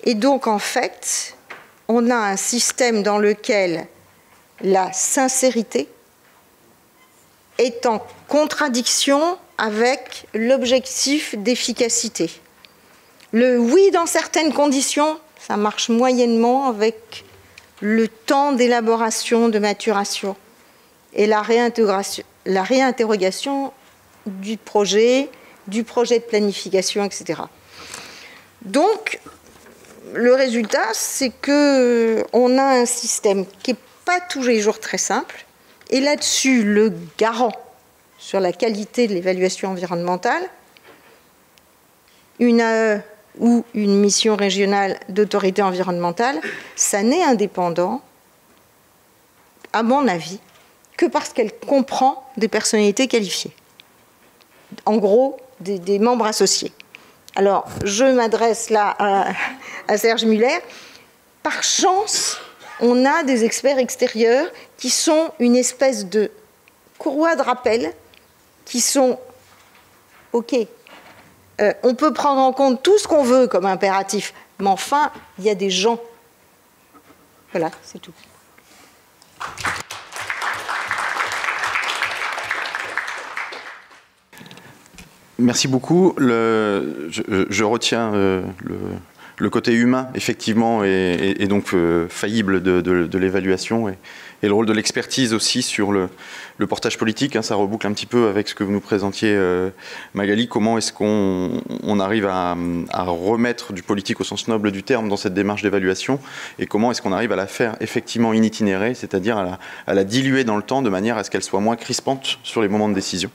Et donc en fait, on a un système dans lequel la sincérité est en contradiction avec l'objectif d'efficacité. Le oui dans certaines conditions, ça marche moyennement avec le temps d'élaboration, de maturation et la réinterrogation du projet de planification, etc. Donc, le résultat, c'est qu'on a un système qui n'est pas tous les jours très simple, et là-dessus, le garant sur la qualité de l'évaluation environnementale, une AE ou une mission régionale d'autorité environnementale, ça n'est indépendant, à mon avis, que parce qu'elle comprend des personnalités qualifiées. En gros, des membres associés. Alors, je m'adresse là à Serge Muller. Par chance, on a des experts extérieurs qui sont une espèce de courroie de rappel, qui sont OK. On peut prendre en compte tout ce qu'on veut comme impératif, mais enfin, il y a des gens. Voilà, c'est tout. Merci beaucoup. Je retiens le côté humain, effectivement, est donc faillible de l'évaluation et le rôle de l'expertise aussi sur le portage politique. Hein, ça reboucle un petit peu avec ce que vous nous présentiez, Magali. Comment est-ce qu'on arrive à remettre du politique au sens noble du terme dans cette démarche d'évaluation, et comment est-ce qu'on arrive à la faire effectivement initinérée, c'est-à-dire à la diluer dans le temps de manière à ce qu'elle soit moins crispante sur les moments de décision.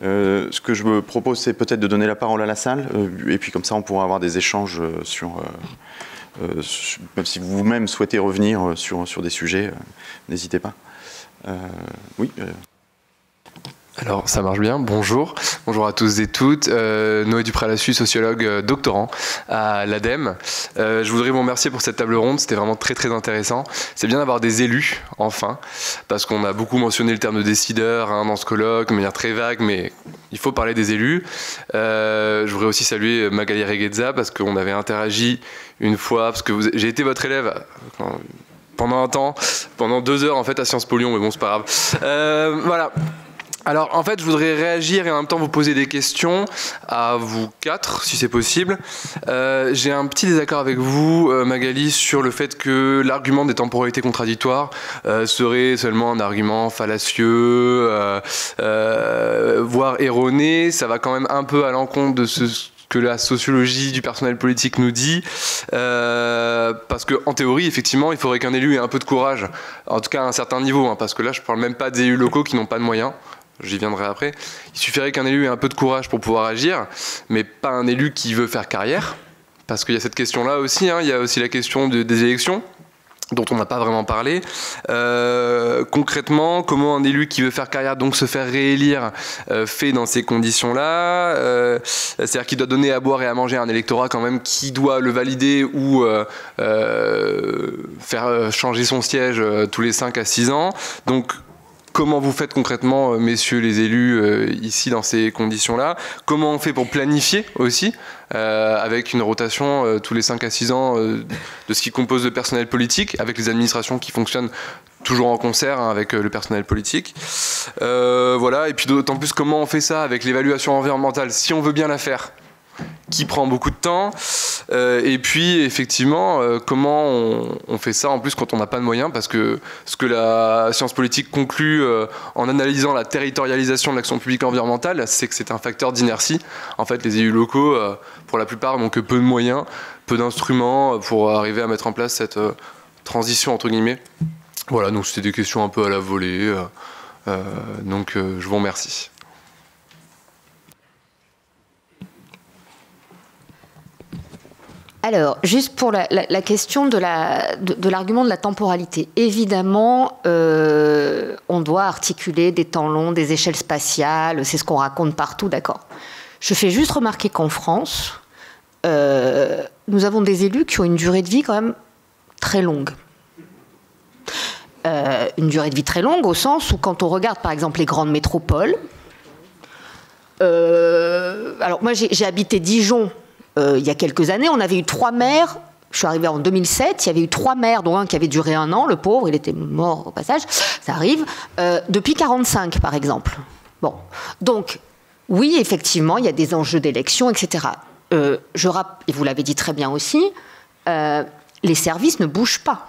Ce que je me propose, c'est peut-être de donner la parole à la salle, et puis comme ça on pourra avoir des échanges même si vous-même souhaitez revenir sur des sujets, n'hésitez pas. Oui. Alors, ça marche bien. Bonjour. Bonjour à tous et toutes. Noé Dupré-Lassus, sociologue doctorant à l'ADEME. Je voudrais vous remercier pour cette table ronde. C'était vraiment très, très intéressant. C'est bien d'avoir des élus, enfin, parce qu'on a beaucoup mentionné le terme de décideur dans ce colloque, de manière très vague, mais il faut parler des élus. Je voudrais aussi saluer Magali Regueza, parce qu'on avait interagi une fois, parce que j'ai été votre élève pendant un temps, pendant 2 heures en fait à Sciences Po Lyon, mais bon, c'est pas grave. Voilà. Alors en fait je voudrais réagir et en même temps vous poser des questions à vous 4 si c'est possible. J'ai un petit désaccord avec vous Magali sur le fait que l'argument des temporalités contradictoires serait seulement un argument fallacieux, voire erroné. Ça va quand même un peu à l'encontre de ce que la sociologie du personnel politique nous dit, parce qu'en théorie, effectivement, il faudrait qu'un élu ait un peu de courage, en tout cas à un certain niveau, parce que là, je ne parle même pas des élus locaux qui n'ont pas de moyens, j'y viendrai après. Il suffirait qu'un élu ait un peu de courage pour pouvoir agir, mais pas un élu qui veut faire carrière, parce qu'il y a cette question-là aussi, il y a aussi la question des élections, dont on n'a pas vraiment parlé. Concrètement, comment un élu qui veut faire carrière, donc se faire réélire, fait dans ces conditions-là, c'est-à-dire qu'il doit donner à boire et à manger à un électorat quand même qui doit le valider ou faire changer son siège tous les 5 à 6 ans. Donc, comment vous faites concrètement, messieurs les élus, ici dans ces conditions-là? Comment on fait pour planifier aussi, avec une rotation tous les 5 à 6 ans de ce qui compose le personnel politique, avec les administrations qui fonctionnent toujours en concert avec le personnel politique. Voilà, et puis d'autant plus comment on fait ça avec l'évaluation environnementale, si on veut bien la faire, qui prend beaucoup de temps, et puis effectivement comment on fait ça en plus quand on n'a pas de moyens, parce que ce que la science politique conclut en analysant la territorialisation de l'action publique environnementale, c'est que c'est un facteur d'inertie. En fait, les élus locaux, pour la plupart, n'ont que peu de moyens, peu d'instruments pour arriver à mettre en place cette transition entre guillemets. Voilà, donc c'était des questions un peu à la volée, donc je vous remercie. Alors, juste pour la question de l'argument de la temporalité. Évidemment, on doit articuler des temps longs, des échelles spatiales, c'est ce qu'on raconte partout, d'accord. Je fais juste remarquer qu'en France, nous avons des élus qui ont une durée de vie quand même très longue. Une durée de vie très longue au sens où quand on regarde par exemple les grandes métropoles, alors moi j'ai habité Dijon il y a quelques années, on avait eu 3 maires, je suis arrivée en 2007, il y avait eu 3 maires, dont un qui avait duré 1 an, le pauvre, il était mort au passage, ça arrive, depuis 45 par exemple. Bon, donc oui effectivement il y a des enjeux d'élection, etc. Et vous l'avez dit très bien aussi, les services ne bougent pas.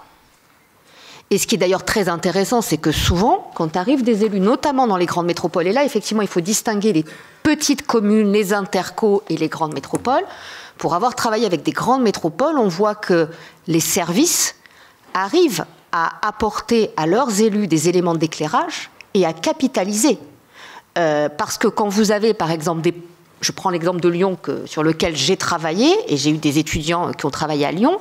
Et ce qui est d'ailleurs très intéressant, c'est que souvent, quand arrivent des élus, notamment dans les grandes métropoles, et là, effectivement, il faut distinguer les petites communes, les intercos et les grandes métropoles. Pour avoir travaillé avec des grandes métropoles, on voit que les services arrivent à apporter à leurs élus des éléments d'éclairage et à capitaliser. Parce que quand vous avez, par exemple, je prends l'exemple de Lyon sur lequel j'ai travaillé, et j'ai eu des étudiants qui ont travaillé à Lyon,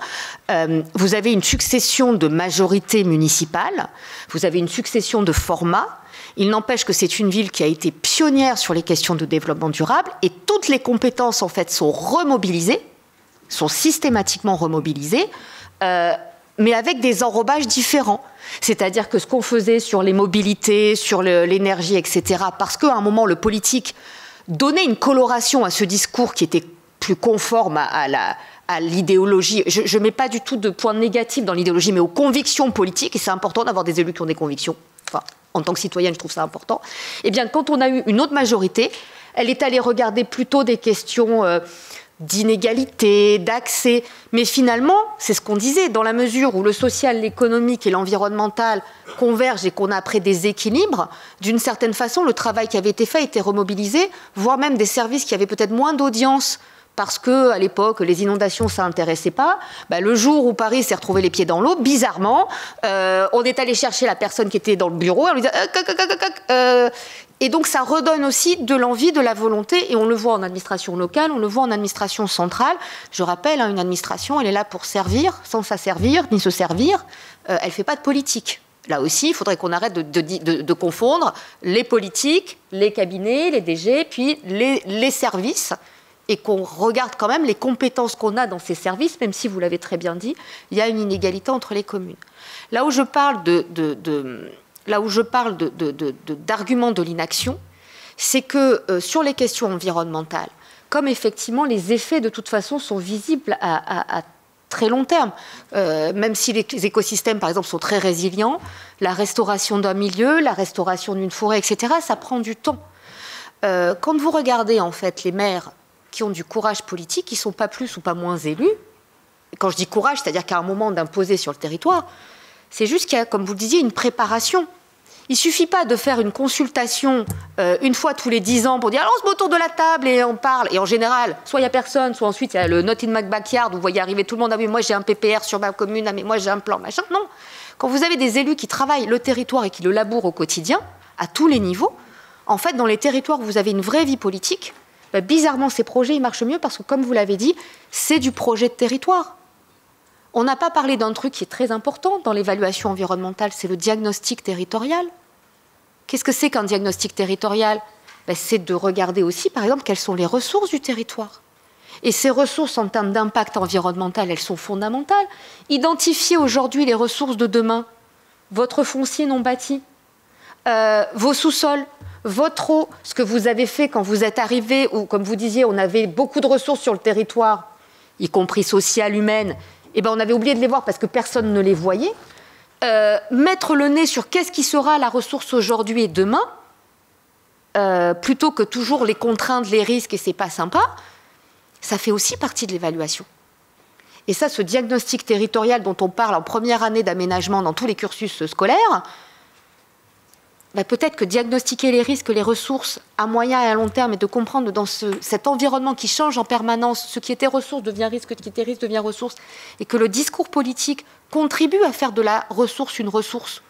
vous avez une succession de majorités municipales, vous avez une succession de formats. Il n'empêche que c'est une ville qui a été pionnière sur les questions de développement durable, et toutes les compétences en fait sont remobilisées, sont systématiquement remobilisées, mais avec des enrobages différents. C'est-à-dire que ce qu'on faisait sur les mobilités, sur l'énergie, etc., parce qu'à un moment le politique donner une coloration à ce discours qui était plus conforme à l'idéologie. Je ne mets pas du tout de point négatif dans l'idéologie, mais aux convictions politiques, et c'est important d'avoir des élus qui ont des convictions. Enfin, en tant que citoyenne, je trouve ça important. Eh bien, quand on a eu une autre majorité, elle est allée regarder plutôt des questions d'inégalité, d'accès. Mais finalement, c'est ce qu'on disait, dans la mesure où le social, l'économique et l'environnemental convergent et qu'on a après des équilibres, d'une certaine façon, le travail qui avait été fait a été remobilisé, voire même des services qui avaient peut-être moins d'audience parce qu'à l'époque, les inondations, ça n'intéressait pas. Le jour où Paris s'est retrouvé les pieds dans l'eau, bizarrement, on est allé chercher la personne qui était dans le bureau, on lui disait et donc ça redonne aussi de l'envie, de la volonté, et on le voit en administration locale, on le voit en administration centrale. Je rappelle, une administration, elle est là pour servir, sans s'asservir, ni se servir. Elle ne fait pas de politique. Là aussi, il faudrait qu'on arrête de confondre les politiques, les cabinets, les DG, puis les services, et qu'on regarde quand même les compétences qu'on a dans ces services, même si, vous l'avez très bien dit, il y a une inégalité entre les communes. Là où je parle d'arguments de l'inaction, c'est que sur les questions environnementales, comme effectivement les effets de toute façon sont visibles à très long terme, même si les écosystèmes par exemple sont très résilients, la restauration d'un milieu, la restauration d'une forêt, etc., ça prend du temps. Quand vous regardez en fait les maires qui ont du courage politique, qui ne sont pas plus ou pas moins élus, quand je dis courage, c'est-à-dire qu'à un moment d'imposer sur le territoire, c'est juste qu'il y a, comme vous le disiez, une préparation. Il ne suffit pas de faire une consultation une fois tous les 10 ans pour dire « alors on se met autour de la table et on parle ». Et en général, soit il n'y a personne, soit ensuite il y a le « not in my backyard » où vous voyez arriver tout le monde « ah oui, moi j'ai un PPR sur ma commune, ah mais moi j'ai un plan, machin ». Non, quand vous avez des élus qui travaillent le territoire et qui le labourent au quotidien, à tous les niveaux, en fait, dans les territoires où vous avez une vraie vie politique, bizarrement, ces projets, ils marchent mieux parce que, comme vous l'avez dit, c'est du projet de territoire. On n'a pas parlé d'un truc qui est très important dans l'évaluation environnementale, c'est le diagnostic territorial. Qu'est-ce que c'est qu'un diagnostic territorial ? C'est de regarder aussi, par exemple, quelles sont les ressources du territoire. Et ces ressources, en termes d'impact environnemental, elles sont fondamentales. Identifier aujourd'hui les ressources de demain, votre foncier non bâti, vos sous-sols, votre eau, ce que vous avez fait quand vous êtes arrivé, ou comme vous disiez, on avait beaucoup de ressources sur le territoire, y compris sociales, humaines, et on avait oublié de les voir parce que personne ne les voyait. Mettre le nez sur qu'est-ce qui sera la ressource aujourd'hui et demain, plutôt que toujours les contraintes, les risques, et c'est pas sympa, ça fait aussi partie de l'évaluation. Et ça, ce diagnostic territorial dont on parle en première année d'aménagement dans tous les cursus scolaires, peut-être que diagnostiquer les risques, les ressources à moyen et à long terme, et de comprendre dans cet environnement qui change en permanence, ce qui était ressource devient risque, ce qui était risque devient ressource, et que le discours politique contribue à faire de la ressource une ressource.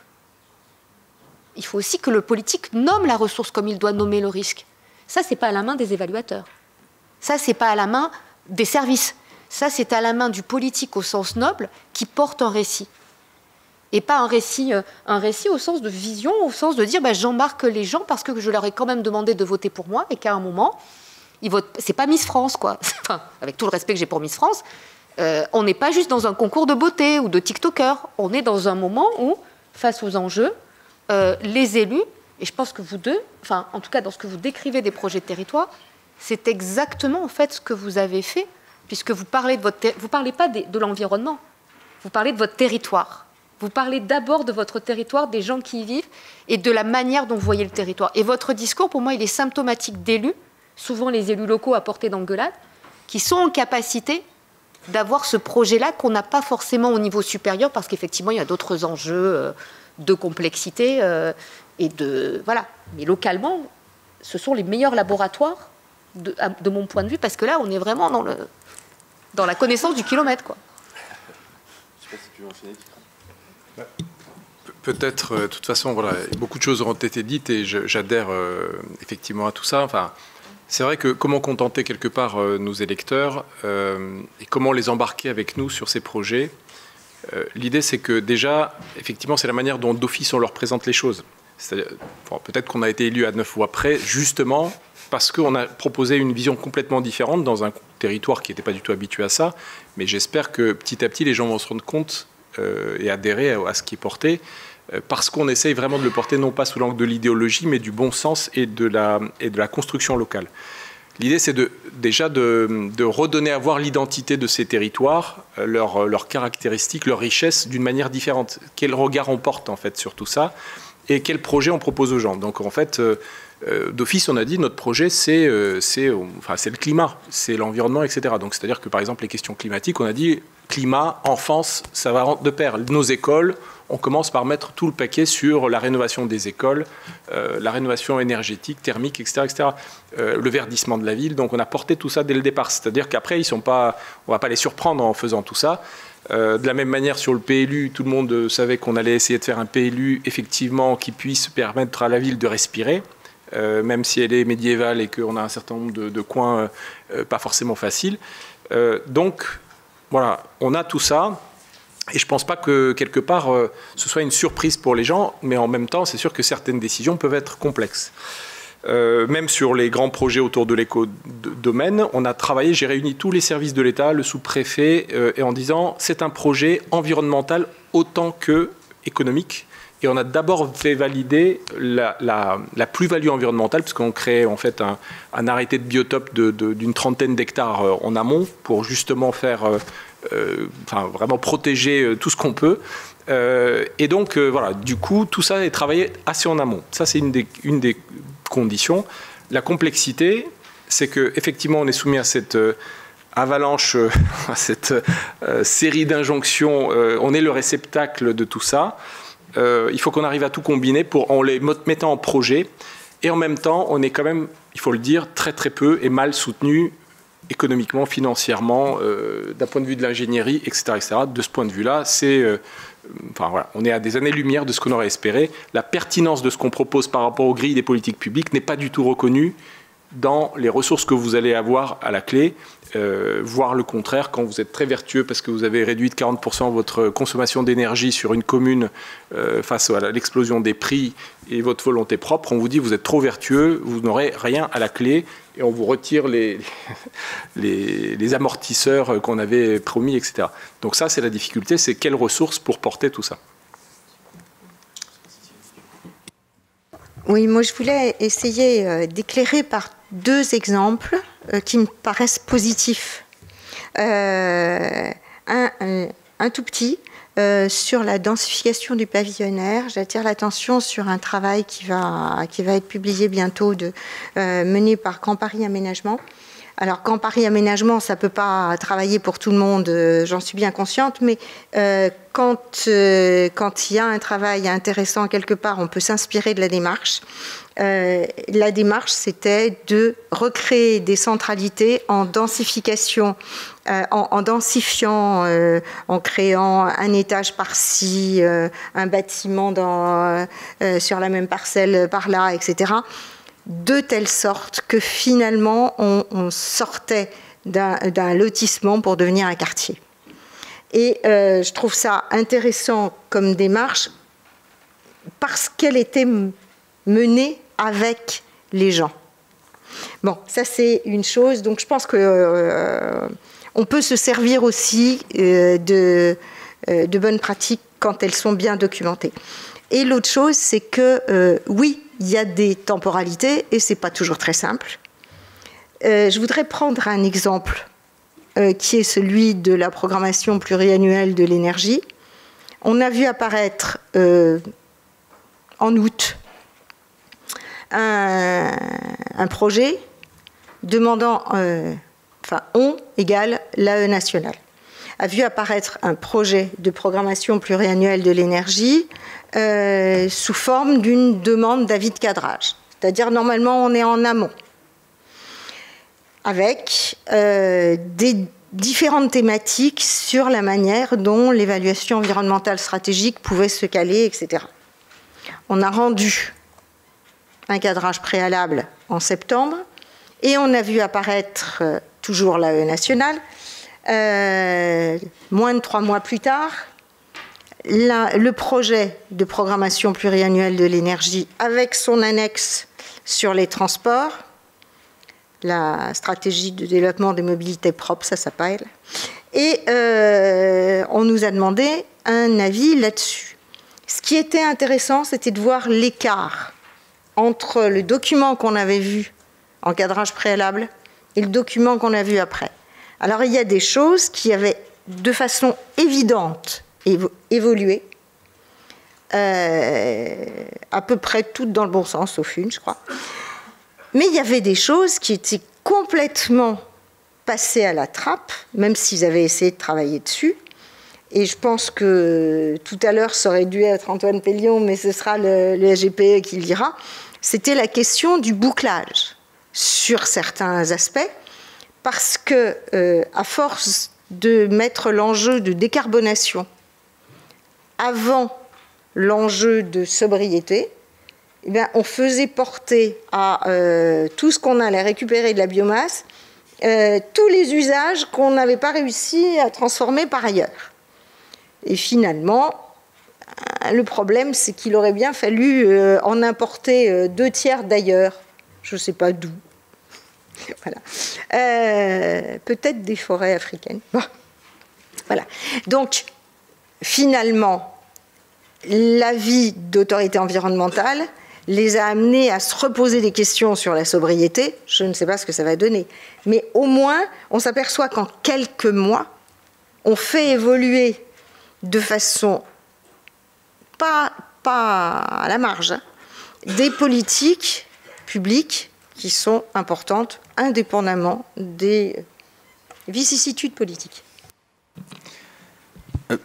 Il faut aussi que le politique nomme la ressource comme il doit nommer le risque. Ça, c'est pas à la main des évaluateurs. Ça, c'est pas à la main des services. Ça, c'est à la main du politique au sens noble qui porte un récit. Et pas un récit au sens de vision, au sens de dire j'embarque les gens parce que je leur ai quand même demandé de voter pour moi et qu'à un moment, ils votent. C'est pas Miss France, quoi. Enfin, avec tout le respect que j'ai pour Miss France, on n'est pas juste dans un concours de beauté ou de TikTokers. On est dans un moment où, face aux enjeux, les élus, et je pense que vous deux, enfin, en tout cas dans ce que vous décrivez des projets de territoire, c'est exactement en fait ce que vous avez fait, puisque vous parlez de vous parlez pas de l'environnement, vous parlez de votre territoire. Vous parlez d'abord de votre territoire, des gens qui y vivent et de la manière dont vous voyez le territoire. Et votre discours, pour moi, il est symptomatique d'élus, souvent les élus locaux à portée d'engueulade, qui sont en capacité d'avoir ce projet-là qu'on n'a pas forcément au niveau supérieur parce qu'effectivement, il y a d'autres enjeux de complexité et de... Voilà. Mais localement, ce sont les meilleurs laboratoires, de mon point de vue, parce que là, on est vraiment dans la connaissance du kilomètre, quoi. Je ne sais pas si tu veux enchaîner. Peut-être, de toute façon, voilà, beaucoup de choses ont été dites et j'adhère effectivement à tout ça. Enfin, c'est vrai que comment contenter quelque part nos électeurs et comment les embarquer avec nous sur ces projets. L'idée, c'est que déjà, effectivement, c'est la manière dont d'office on leur présente les choses. C'est-à-dire, peut-être qu'on a été élu à 9 fois près, justement parce qu'on a proposé une vision complètement différente dans un territoire qui n'était pas du tout habitué à ça. Mais j'espère que petit à petit, les gens vont se rendre compte et adhérer à ce qui est porté, parce qu'on essaye vraiment de le porter non pas sous l'angle de l'idéologie, mais du bon sens et de la construction locale. L'idée, c'est déjà de redonner à voir l'identité de ces territoires, leurs caractéristiques, leurs richesses d'une manière différente. Quel regard on porte en fait sur tout ça, et quel projet on propose aux gens. Donc en fait, d'office, on a dit notre projet, c'est le climat, c'est l'environnement, etc. Donc c'est-à-dire que par exemple les questions climatiques, on a dit climat, enfance, ça va de pair. Nos écoles, on commence par mettre tout le paquet sur la rénovation des écoles, la rénovation énergétique, thermique, etc., etc. Le verdissement de la ville. Donc on a porté tout ça dès le départ. C'est-à-dire qu'après, on ne va pas les surprendre en faisant tout ça. De la même manière, sur le PLU, tout le monde savait qu'on allait essayer de faire un PLU, effectivement, qui puisse permettre à la ville de respirer, même si elle est médiévale et qu'on a un certain nombre de coins pas forcément faciles. Donc, voilà, on a tout ça. Et je ne pense pas que, quelque part, ce soit une surprise pour les gens, mais en même temps, c'est sûr que certaines décisions peuvent être complexes. Même sur les grands projets autour de l'éco-domaine, on a travaillé, j'ai réuni tous les services de l'État, le sous-préfet, et en disant c'est un projet environnemental autant que économique. Et on a d'abord fait valider la plus-value environnementale, puisqu'on crée en fait un arrêté de biotope d'une trentaine d'hectares en amont pour justement faire, vraiment protéger tout ce qu'on peut. Et donc, voilà, du coup, tout ça est travaillé assez en amont. Ça, c'est une des conditions. La complexité, c'est qu'effectivement, on est soumis à cette avalanche, à cette série d'injonctions. On est le réceptacle de tout ça. Il faut qu'on arrive à tout combiner en les mettant en projet. Et en même temps, on est quand même, il faut le dire, très très peu et mal soutenu économiquement, financièrement, d'un point de vue de l'ingénierie, etc., etc. De ce point de vue-là, voilà, on est à des années-lumière de ce qu'on aurait espéré. La pertinence de ce qu'on propose par rapport aux grilles des politiques publiques n'est pas du tout reconnue dans les ressources que vous allez avoir à la clé, voire le contraire, quand vous êtes très vertueux parce que vous avez réduit de 40% votre consommation d'énergie sur une commune face à l'explosion des prix et votre volonté propre, on vous dit vous êtes trop vertueux, vous n'aurez rien à la clé et on vous retire les amortisseurs qu'on avait promis, etc. Donc ça, c'est la difficulté, c'est quelles ressources pour porter tout ça. Oui, moi je voulais essayer d'éclairer par deux exemples qui me paraissent positifs. Un tout petit, sur la densification du pavillonnaire. J'attire l'attention sur un travail qui va être publié bientôt, mené par Grand Paris Aménagement. Alors, Grand Paris Aménagement, ça ne peut pas travailler pour tout le monde, j'en suis bien consciente, mais quand il y a un travail intéressant quelque part, on peut s'inspirer de la démarche. La démarche, c'était de recréer des centralités en densification, en densifiant, en créant un étage par-ci, un bâtiment sur la même parcelle par-là, etc., de telle sorte que finalement on sortait d'un lotissement pour devenir un quartier. Et je trouve ça intéressant comme démarche parce qu'elle était menée avec les gens. Bon, ça c'est une chose, donc je pense que on peut se servir aussi de bonnes pratiques quand elles sont bien documentées. Et l'autre chose, c'est que oui, il y a des temporalités et c'est pas toujours très simple. Je voudrais prendre un exemple qui est celui de la programmation pluriannuelle de l'énergie. On a vu apparaître en août un projet demandant, on égale l'AE national, a vu apparaître un projet de programmation pluriannuelle de l'énergie sous forme d'une demande d'avis de cadrage. C'est-à-dire, normalement, on est en amont, avec des différentes thématiques sur la manière dont l'évaluation environnementale stratégique pouvait se caler, etc. On a rendu un cadrage préalable en septembre, et on a vu apparaître toujours l'AE nationale, moins de 3 mois plus tard, le projet de programmation pluriannuelle de l'énergie avec son annexe sur les transports, la stratégie de développement des mobilités propres, ça s'appelle, et on nous a demandé un avis là-dessus. Ce qui était intéressant, c'était de voir l'écart entre le document qu'on avait vu en cadrage préalable et le document qu'on a vu après. Alors, il y a des choses qui avaient de façon évidente évolué, à peu près toutes dans le bon sens, sauf une, je crois. Mais il y avait des choses qui étaient complètement passées à la trappe, même s'ils avaient essayé de travailler dessus. Et je pense que tout à l'heure, ça aurait dû être Antoine Pellion, mais ce sera le SGPE qui le dira. C'était la question du bouclage sur certains aspects, parce que, à force de mettre l'enjeu de décarbonation avant l'enjeu de sobriété, eh bien, on faisait porter à tout ce qu'on allait récupérer de la biomasse, tous les usages qu'on n'avait pas réussi à transformer par ailleurs. Et finalement, le problème, c'est qu'il aurait bien fallu en importer 2/3 d'ailleurs, je ne sais pas d'où. Voilà. Peut-être des forêts africaines. Bon. Voilà. Donc, finalement, l'avis d'autorité environnementale les a amenés à se reposer des questions sur la sobriété. Je ne sais pas ce que ça va donner. Mais au moins, on s'aperçoit qu'en quelques mois, on fait évoluer de façon pas à la marge, hein, des politiques publiques qui sont importantes, indépendamment des vicissitudes politiques.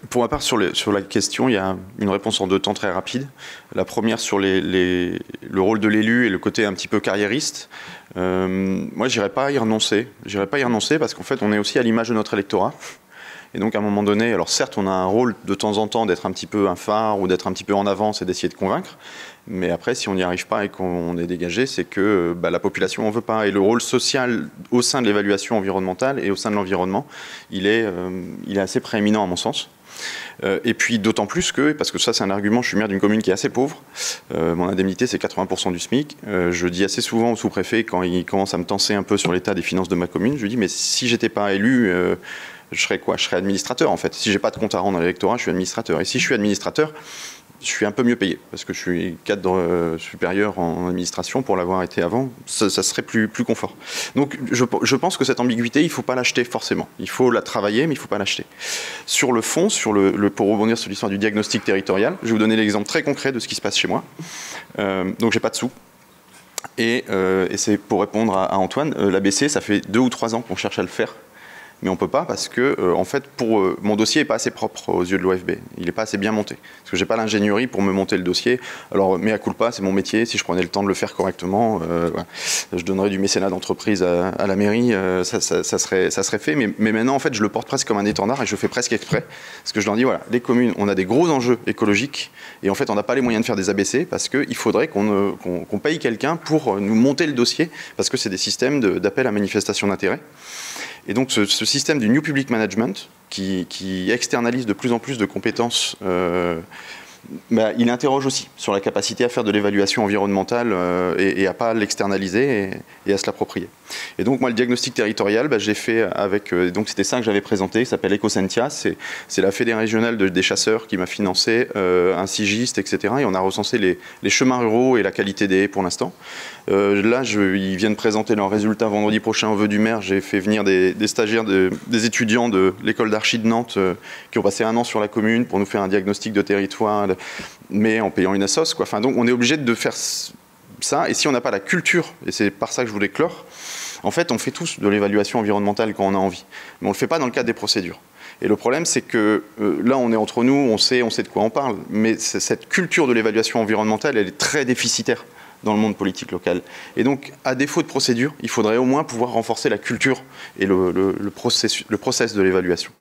Pour ma part, sur la question, il y a une réponse en 2 temps très rapide. La première sur le rôle de l'élu et le côté un petit peu carriériste. Moi, j'irais pas y renoncer. J'irais pas y renoncer parce qu'en fait, on est aussi à l'image de notre électorat. Et donc, à un moment donné, alors certes, on a un rôle de temps en temps d'être un petit peu un phare ou d'être un petit peu en avance et d'essayer de convaincre. Mais après, si on n'y arrive pas et qu'on est dégagé, c'est que la population n'en veut pas. Et le rôle social au sein de l'évaluation environnementale et au sein de l'environnement, il est assez prééminent à mon sens. Et puis d'autant plus que, parce que ça c'est un argument, je suis maire d'une commune qui est assez pauvre, mon indemnité c'est 80% du SMIC, je dis assez souvent au sous-préfet quand il commence à me tenser un peu sur l'état des finances de ma commune, je lui dis mais si j'étais pas élu, je serais quoi? Je serais administrateur en fait. Si j'ai pas de compte à rendre à l'électorat, je suis administrateur. Et si je suis administrateur, je suis un peu mieux payé, parce que je suis cadre supérieur en administration pour l'avoir été avant, ça serait plus confort. Donc je pense que cette ambiguïté, il ne faut pas l'acheter forcément. Il faut la travailler, mais il ne faut pas l'acheter. Sur le fond, pour rebondir sur l'histoire du diagnostic territorial, je vais vous donner l'exemple très concret de ce qui se passe chez moi. Donc j'ai pas de sous. Et c'est pour répondre à Antoine, l'ABC, ça fait 2 ou 3 ans qu'on cherche à le faire. Mais on ne peut pas parce que, en fait, mon dossier n'est pas assez propre aux yeux de l'OFB. Il n'est pas assez bien monté. Parce que je n'ai pas l'ingénierie pour me monter le dossier. Alors, mea culpa, c'est mon métier. Si je prenais le temps de le faire correctement, voilà. Je donnerais du mécénat d'entreprise à la mairie. Ça serait fait. Mais maintenant, en fait, je le porte presque comme un étendard et je fais presque exprès. Parce que je leur dis, voilà, les communes, on a des gros enjeux écologiques. Et en fait, on n'a pas les moyens de faire des ABC parce qu'il faudrait qu'on paye quelqu'un pour nous monter le dossier. Parce que c'est des systèmes d'appel à manifestation d'intérêt. Et donc ce système du New Public Management, qui externalise de plus en plus de compétences, il interroge aussi sur la capacité à faire de l'évaluation environnementale et à ne pas l'externaliser et à se l'approprier. Et donc moi le diagnostic territorial, j'ai fait avec, donc c'était ça que j'avais présenté, qui s'appelle Ecosentia, c'est la fédération régionale des chasseurs qui m'a financé, un sigiste, etc. Et on a recensé les chemins ruraux et la qualité des haies pour l'instant. Là, ils viennent présenter leurs résultats vendredi prochain au vœu du maire. J'ai fait venir des stagiaires, des étudiants de l'école d'archi de Nantes qui ont passé 1 an sur la commune pour nous faire un diagnostic de territoire, mais en payant une assoce, quoi. Enfin, donc on est obligé de faire ça. Et si on n'a pas la culture, et c'est par ça que je voulais clore, en fait, on fait tous de l'évaluation environnementale quand on a envie, mais on ne le fait pas dans le cadre des procédures. Et le problème, c'est que là, on est entre nous, on sait de quoi on parle, mais cette culture de l'évaluation environnementale, elle est très déficitaire dans le monde politique local. Et donc, à défaut de procédure, il faudrait au moins pouvoir renforcer la culture et le process de l'évaluation.